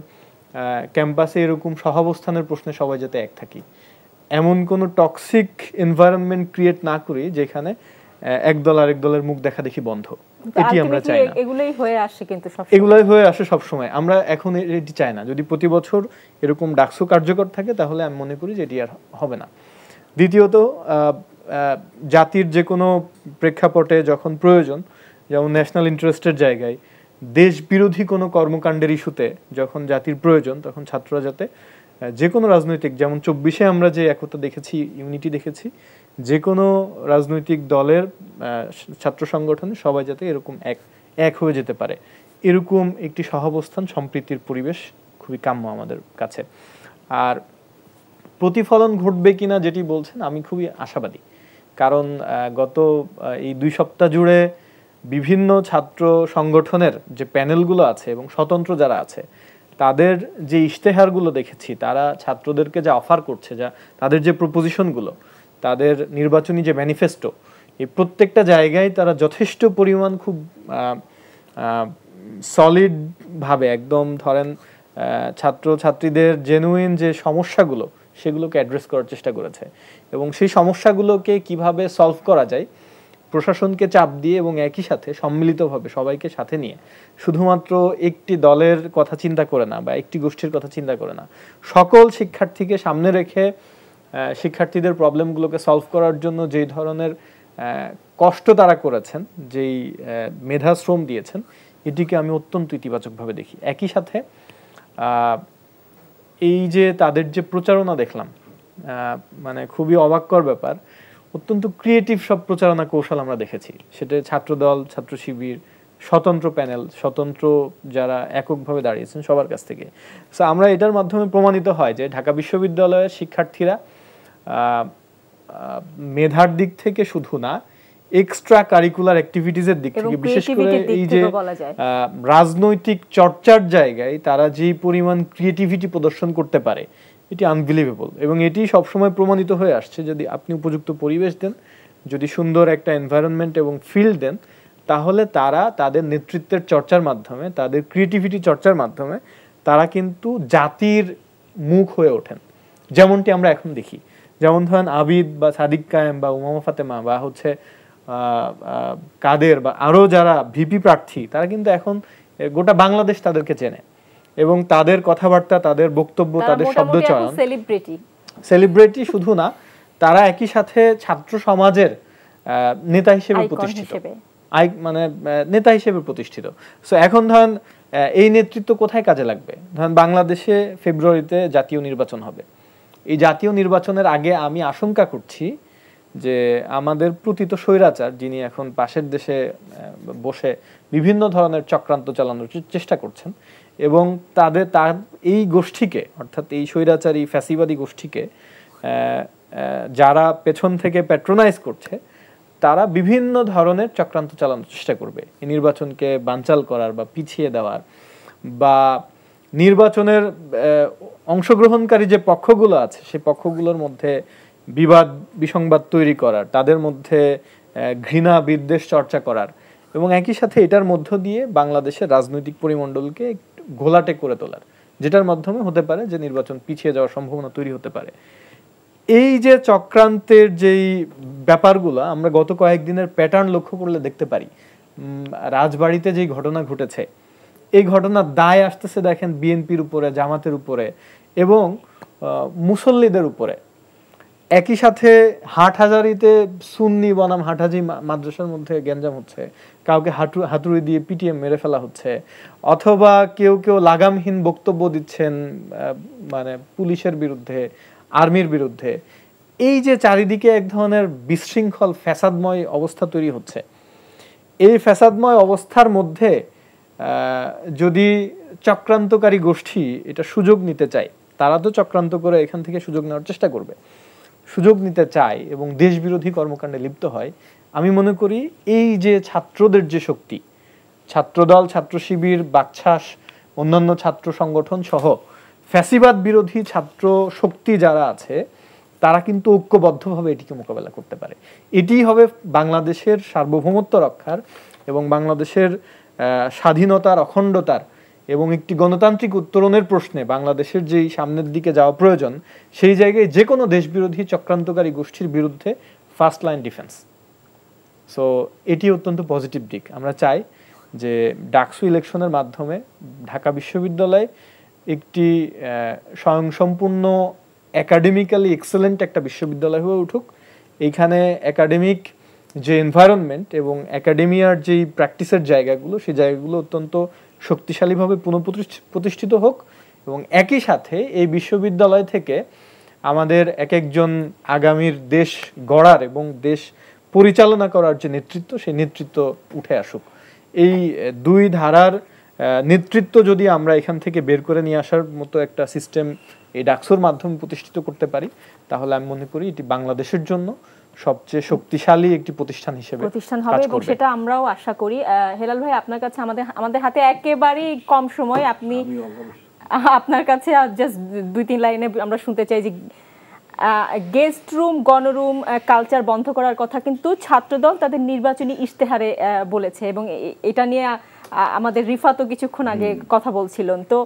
C: ক্যাম্পাসে এরকম সহাবস্থানের প্রশ্নে সবাই যাতে এক থাকি, এমন কোনো টক্সিক এনভায়রনমেন্ট ক্রিয়েট না করি যেখানে এক দল আরেক দলের মুখ দেখা দেখি বন্ধ, এটি আমরা চাই না।
A: এগুলোই হয়ে আসে কিন্তু
C: সব সময় আমরা এখন এটি চাই না। যদি প্রতি বছর এরকম ডাকসু কার্যকর থাকে তাহলে আমি মনে করি যে এটি আর হবে না। দ্বিতীয়ত, জাতির যে কোনো প্রেক্ষাপটে যখন প্রয়োজন, যেমন ন্যাশনাল ইন্টারেস্টের জায়গায়, দেশ বিরোধী কোনো কর্মকাণ্ডের ইস্যুতে যখন জাতির প্রয়োজন, তখন ছাত্ররা যাতে যে কোনো রাজনৈতিক, যেমন 24-এ আমরা যে একতা দেখেছি, ইউনিটি দেখেছি, যে কোনো রাজনৈতিক দলের ছাত্র সংগঠনে সবাই যাতে এরকম এক হয়ে যেতে পারে, এরকম একটি সহাবস্থান সম্প্রীতির পরিবেশ খুবই কাম্য আমাদের কাছে। আর প্রতিফলন ঘটবে কিনা যেটি বলছেন, আমি খুবই আশাবাদী, কারণ গত এই 2 সপ্তাহ জুড়ে বিভিন্ন ছাত্র সংগঠনের যে প্যানেলগুলো আছে এবং স্বতন্ত্র যারা আছে তাদের যে ইশতেহারগুলো দেখেছি, তারা ছাত্রদেরকে যা অফার করছে, যা তাদের যে প্রপোজিশনগুলো, তাদের নির্বাচনী যে ম্যানিফেস্টো, এই প্রত্যেকটা জায়গায় তারা যথেষ্ট পরিমাণ খুব সলিড ভাবে একদম ধরেন ছাত্রছাত্রীদের জেনুইন যে সমস্যাগুলো সেগুলোকে অ্যাড্রেস করার চেষ্টা করেছে এবং সেই সমস্যাগুলোকে কিভাবে সলভ করা যায় প্রশাসনকে চাপ দিয়ে এবং একই সাথে সম্মিলিতভাবে সবাইকে সাথে নিয়ে, শুধুমাত্র একটি দলের কথা চিন্তা করে না বা একটি গোষ্ঠীর কথা চিন্তা করে না, সকল শিক্ষার্থীকে সামনে রেখে শিক্ষার্থীদের প্রবলেমগুলোকে সলভ করার জন্য যেই ধরনের কষ্ট তারা করেছেন, যেই মেধাশ্রম দিয়েছেন, এটিকে আমি অত্যন্ত ইতিবাচকভাবে দেখি। একই সাথে এই যে তাদের যে প্রচারণা দেখলাম, মানে খুবই অবাককর ব্যাপার, অত্যন্ত ক্রিয়েটিভ সব প্রচারণা কৌশল আমরা দেখেছি, সেটা ছাত্রদল, ছাত্র শিবির, স্বতন্ত্র প্যানেল, স্বতন্ত্র যারা এককভাবে দাঁড়িয়েছেন সবার কাছ থেকে। সো আমরা এটার মাধ্যমে প্রমাণিত হয় যে ঢাকা বিশ্ববিদ্যালয়ের শিক্ষার্থীরা মেধার দিক থেকে শুধু না, এক্সট্রা কারিকুলার অ্যাক্টিভিটিজের দিক থেকে, বিশেষ করে এই যে রাজনৈতিক চর্চার জায়গায় তারা যে পরিমাণ ক্রিয়েটিভিটি প্রদর্শন করতে পারে, এটি আনবিলিভেবল এবং এটি সবসময় প্রমাণিত হয়ে আসছে। যদি আপনি উপযুক্ত পরিবেশ দেন, যদি সুন্দর একটা এনভায়রনমেন্ট এবং ফিল্ড দেন, তাহলে তারা তাদের নেতৃত্বের চর্চার মাধ্যমে, তাদের ক্রিয়েটিভিটি চর্চার মাধ্যমে তারা কিন্তু জাতির মুখ হয়ে ওঠেন, যেমনটি আমরা এখন দেখি। যেমন ধরেন আবিদ বা সাদিক কায়েম বা উমামা ফাতেমা বা হচ্ছে কাদের বা আরো যারা ভিপি প্রার্থী, তারা কিন্তু এখন গোটা বাংলাদেশ তাদেরকে চেনে এবং তাদের কথাবার্তা, তাদের বক্তব্য, তাদের শব্দচয়ন সেলিব্রিটি শুধু না, তারা একই সাথে ছাত্র সমাজের নেতা হিসেবে প্রতিষ্ঠিত, মানে নেতা হিসেবে প্রতিষ্ঠিত। সো এখন ধরেন এই নেতৃত্ব কোথায় কাজে লাগবে? ধরেন বাংলাদেশে ফেব্রুয়ারিতে জাতীয় নির্বাচন হবে। এই জাতীয় নির্বাচনের আগে আমি আশঙ্কা করছি যে আমাদের প্রতীত স্বৈরাচার, যিনি এখন পাশের দেশে বসে বিভিন্ন ধরনের চক্রান্ত চালানোর চেষ্টা করছেন এবং তার এই গোষ্ঠীকে, অর্থাৎ এই স্বৈরাচারী ফ্যাসিবাদী গোষ্ঠীকে যারা পেছন থেকে প্যাট্রোনাইজ করছে, তারা বিভিন্ন ধরনের চক্রান্ত চালানোর চেষ্টা করবে এই নির্বাচনকে বানচাল করার বা পিছিয়ে দেওয়ার, বা নির্বাচনের অংশগ্রহণকারী যে পক্ষগুলো আছে সেই পক্ষগুলোর মধ্যে বিবাদ বিসংবাদ তৈরি করার, তাদের মধ্যে ঘৃণা বিদ্বেষ চর্চা করার, এবং একই সাথে এটার মধ্য দিয়ে বাংলাদেশের রাজনৈতিক পরিমণ্ডলকে ঘোলাটে করে তোলার, যেটার মাধ্যমে হতে পারে যে নির্বাচন পিছিয়ে যাওয়ার সম্ভাবনা তৈরি হতে পারে। এই যে চক্রান্তের যেই ব্যাপারগুলো আমরা গত কয়েকদিনের প্যাটার্ন লক্ষ্য করলে দেখতে পারি, রাজবাড়িতে যেই ঘটনা ঘটেছে এই ঘটনার দায় আসতেছে দেখেন বিএনপির উপরে, জামাতের উপরে এবং মুসল্লিদের উপরে। একই সাথে হাটহাজারিতে সুন্নি বনাম হাটহাজি মাদ্রাসার মধ্যে গ্যাঞ্জাম হচ্ছে, কাউকে হাতুড়ি দিয়ে পিটিয়ে মেরে ফেলা হচ্ছে, অথবা কেউ কেউ লাগামহীন বক্তব্য দিচ্ছেন মানে পুলিশের বিরুদ্ধে, আর্মির বিরুদ্ধে। এই যে চারিদিকে এক ধরনের বিশৃঙ্খল ফ্যাসাদময় অবস্থা তৈরি হচ্ছে, এই ফ্যাসাদময় অবস্থার মধ্যে যদি চক্রান্তকারী গোষ্ঠী এটা সুযোগ নিতে চায়, তারা তো চক্রান্ত করে এখান থেকে সুযোগ নেওয়ার চেষ্টা করবে, সুযোগ নিতে চায় এবং দেশ বিরোধী কর্মকাণ্ডে লিপ্ত হয়, আমি মনে করি এই যে ছাত্রদের যে শক্তি, ছাত্রদল, ছাত্র শিবির, বাকছাস, অন্যান্য ছাত্র সংগঠন সহ ফ্যাসিবাদ বিরোধী ছাত্র শক্তি যারা আছে তারা কিন্তু ঐক্যবদ্ধভাবে এটিকে মোকাবেলা করতে পারে। এটি হবে বাংলাদেশের সার্বভৌমত্ব রক্ষার এবং বাংলাদেশের স্বাধীনতার, অখণ্ডতার এবং একটি গণতান্ত্রিক উত্তরণের প্রশ্নে বাংলাদেশের যেই সামনের দিকে যাওয়া প্রয়োজন, সেই জায়গায় যে কোনো দেশবিরোধী চক্রান্তকারী গোষ্ঠীর বিরুদ্ধে ফার্স্ট লাইন ডিফেন্স। সো এটি অত্যন্ত পজিটিভ দিক। আমরা চাই যে ডাকসু ইলেকশনের মাধ্যমে ঢাকা বিশ্ববিদ্যালয় একটি স্বয়ংসম্পূর্ণ একাডেমিক্যালি এক্সেলেন্ট একটা বিশ্ববিদ্যালয় হয়ে উঠুক। এইখানে একাডেমিক যে এনভায়রনমেন্ট এবং একাডেমিয়ার যেই প্র্যাকটিসের জায়গাগুলো, সেই জায়গাগুলো অত্যন্ত শক্তিশালীভাবে পুনঃপ্রতিষ্ঠিত হোক, এবং একই সাথে এই বিশ্ববিদ্যালয় থেকে আমাদের এক একজন আগামীর দেশ গড়ার এবং দেশ পরিচালনা করার যে নেতৃত্ব, সেই নেতৃত্ব উঠে আসুক। এই দুই ধারার নেতৃত্ব যদি আমরা এখান থেকে বের করে নিয়ে আসার মতো একটা সিস্টেম এই ডাকসুর মাধ্যমে প্রতিষ্ঠিত করতে পারি, তাহলে আমি মনে করি এটি বাংলাদেশের জন্য সবচেয়ে শক্তিশালী একটি প্রতিষ্ঠান হিসেবে
A: প্রতিষ্ঠান হবে, এবং সেটা আমরাও আশা করি। হেলাল ভাই, আপনার কাছে আমাদের হাতে একেবারেই কম সময়, আপনি আপনার কাছে জাস্ট 2-3 লাইনে আমরা শুনতে চাই যে গেস্ট রুম, গণরুম কালচার বন্ধ করার কথা কিন্তু ছাত্রদল তাদের নির্বাচনী ইশতেহারে বলেছে, এবং এটা নিয়ে আমাদের রিফাতও কিছুক্ষণ আগে কথা বলছিলেন। তো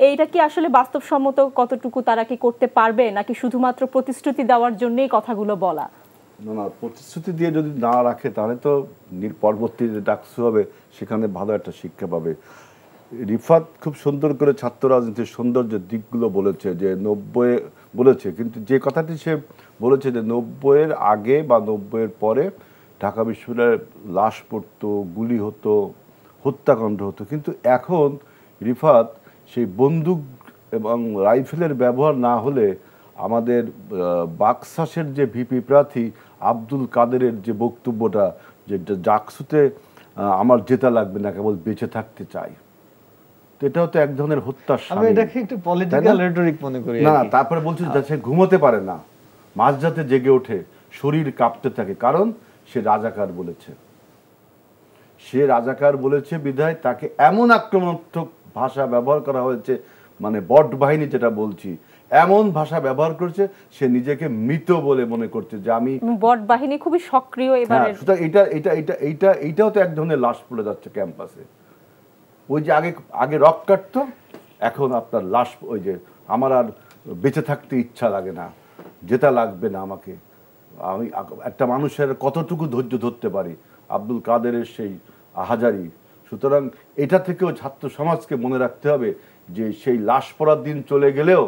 A: এইটা কি আসলে বাস্তবসম্মত, কতটুকু তারা কি করতে পারবে, নাকি শুধুমাত্র প্রতিশ্রুতি দেওয়ার জন্যই কথাগুলো বলা?
B: না, প্রতিশ্রুতি দিয়ে যদি না রাখে তাহলে তো পরবর্তী ডাকসু হবে সেখানে ভালো একটা শিক্ষা পাবে। রিফাত খুব সুন্দর করে ছাত্র রাজনীতির সৌন্দর্য দিকগুলো বলেছে, যে 90 বলেছে, কিন্তু যে কথাটি সে বলেছে যে 90-এর আগে বা 90-এর পরে ঢাকা বিশ্ববিদ্যালয়ের লাশ পড়তো, গুলি হতো, হত্যাকাণ্ড হতো, কিন্তু এখন রিফাত সেই বন্দুক এবং রাইফেলের ব্যবহার না হলে আমাদের বাকশাসের যে ভিপি প্রার্থী আব্দুল কাদেরের যে বক্তব্যটা, যে ডাকসুতে আমার জেতা লাগবে না, কেবল বেঁচে থাকতে চাই, এটাও তো এক ধরনের হত্যার শামিল।
C: এটাকে একটু পলিটিক্যাল রেটরিক মনে করি।
B: না, তারপরে বলছে সে ঘুমোতে পারে না, মাঝরাতে জেগে ওঠে, শরীর কাঁপতে থাকে, কারণ সে রাজাকার বলেছে। সে রাজাকার বলেছে বিধায় তাকে এমন আক্রমণাত্মক ভাষা ব্যবহার করা হয়েছে, মানে বট বাহিনী যেটা বলছি, এমন ভাষা ব্যবহার করছে, সে নিজেকে মৃত বলে মনে করছে, যে আমি
A: বট বাহিনী খুবই সক্রিয় এবারে।
B: সুতরাং এইটাও তো এক ধরনের লাশ পড়ে যাচ্ছে ক্যাম্পাসে। ওই যে আগে রক কাটতো, এখন আপনার লাশ, ওই যে আমার আর বেঁচে থাকতে ইচ্ছা লাগে না, যেটা লাগবে না আমাকে, আমি একটা মানুষের কতটুকু ধৈর্য ধরতে পারি, আব্দুল কাদেরের সেই আহাজারি। সুতরাং এটা থেকেও ছাত্র সমাজকে মনে রাখতে হবে যে সেই লাশ পড়ার দিন চলে গেলেও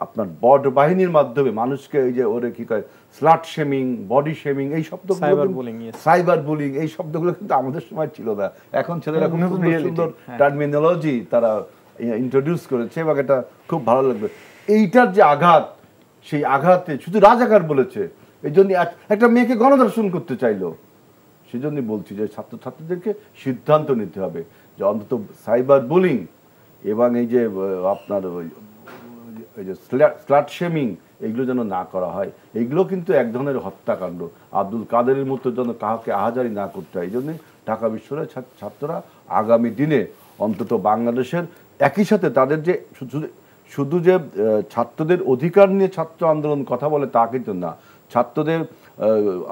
B: আপনার বট বাহিনীর মাধ্যমে মানুষকে এই যে ওরে কি কয় স্লাট শেমিং, বডি শেমিং, এই শব্দগুলো, সাইবার বুলিং, এই শব্দগুলো কিন্তু আমাদের সময় ছিল না। এখন ছেলেরা খুব সুন্দর টার্মিনোলজি তারা ইন্ট্রোডিউস করেছে এবং এটা খুব ভালো লাগবে। এইটার যে আঘাত, সেই আঘাতে শুধু রাজাকার বলেছে, এই জন্য একটা মেয়েকে গণধর্ষণ করতে চাইলো। সেই জন্যই বলছি যে ছাত্রছাত্রীদেরকে সিদ্ধান্ত নিতে হবে যে অন্তত সাইবার বুলিং এবং এই যে আপনার ওই যে স্লাট শেমিং এগুলো যেন না করা হয়। এগুলো কিন্তু এক ধরনের হত্যাকাণ্ড। আব্দুল কাদেরের মতো যেন কাউকে আহাজারি না করতে হয়। এই জন্যই ঢাকা বিশ্ববিদ্যালয়ের ছাত্ররা আগামী দিনে অন্তত বাংলাদেশের একই সাথে তাদের যে শুধু যে ছাত্রদের অধিকার নিয়ে ছাত্র আন্দোলন কথা বলে তা কিন্তু না, ছাত্রদের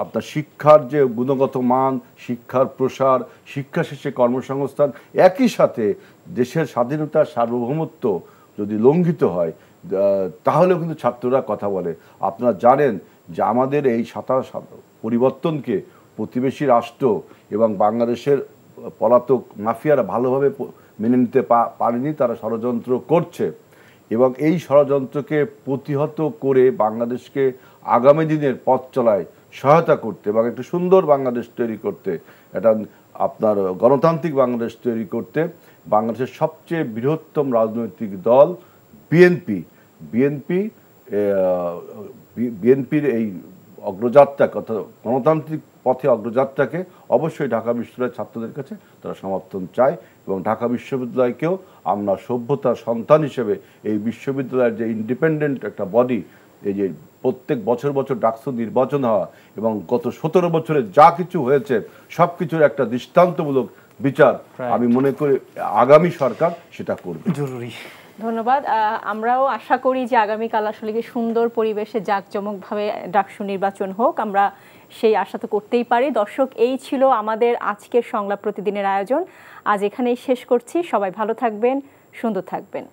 B: আপনার শিক্ষার যে গুণগত মান, শিক্ষার প্রসার, শিক্ষা শেষে কর্মসংস্থান, একই সাথে দেশের স্বাধীনতা সার্বভৌমত্ব যদি লঙ্ঘিত হয় তাহলেও কিন্তু ছাত্ররা কথা বলে। আপনারা জানেন যে আমাদের এই পরিবর্তনকে প্রতিবেশী রাষ্ট্র এবং বাংলাদেশের পলাতক মাফিয়ারা ভালোভাবে মেনে নিতে পারেনি, তারা ষড়যন্ত্র করছে এবং এই ষড়যন্ত্রকে প্রতিহত করে বাংলাদেশকে আগামী দিনের পথ চলায় সহায়তা করতে এবং একটা সুন্দর বাংলাদেশ তৈরি করতে, এটা আপনার গণতান্ত্রিক বাংলাদেশ তৈরি করতে বাংলাদেশের সবচেয়ে বৃহত্তম রাজনৈতিক দল বিএনপির এই অগ্রযাত্রা কথা গণতান্ত্রিক পথে অগ্রযাত্রাকে অবশ্যই ঢাকা বিশ্ববিদ্যালয়ের ছাত্রদের কাছে তারা সমর্থন চায় এবং ঢাকা বিশ্ববিদ্যালয়কেও আমরা সভ্যতার সন্তান হিসেবে এই বিশ্ববিদ্যালয়ের যে ইন্ডিপেন্ডেন্ট একটা বডি, এই যে প্রত্যেক বছর বছর ডাকসু নির্বাচন হওয়া এবং গত 17 বছরে যা কিছু হয়েছে সব কিছুর একটা দৃষ্টান্তমূলক বিচার আমি মনে করি আগামী সরকার সেটা করবে।
C: জরুরি।
A: ধন্যবাদ। আমরাও আশা করি যে আগামীকাল আসলে সুন্দর পরিবেশে জাঁকজমকভাবে ডাকসু নির্বাচন হোক, আমরা সেই আশা তো করতেই পারি। দর্শক, এই ছিল আমাদের আজকের সংলাপ প্রতিদিনের আয়োজন। আজ এখানেই শেষ করছি। সবাই ভালো থাকবেন, সুন্দর থাকবেন।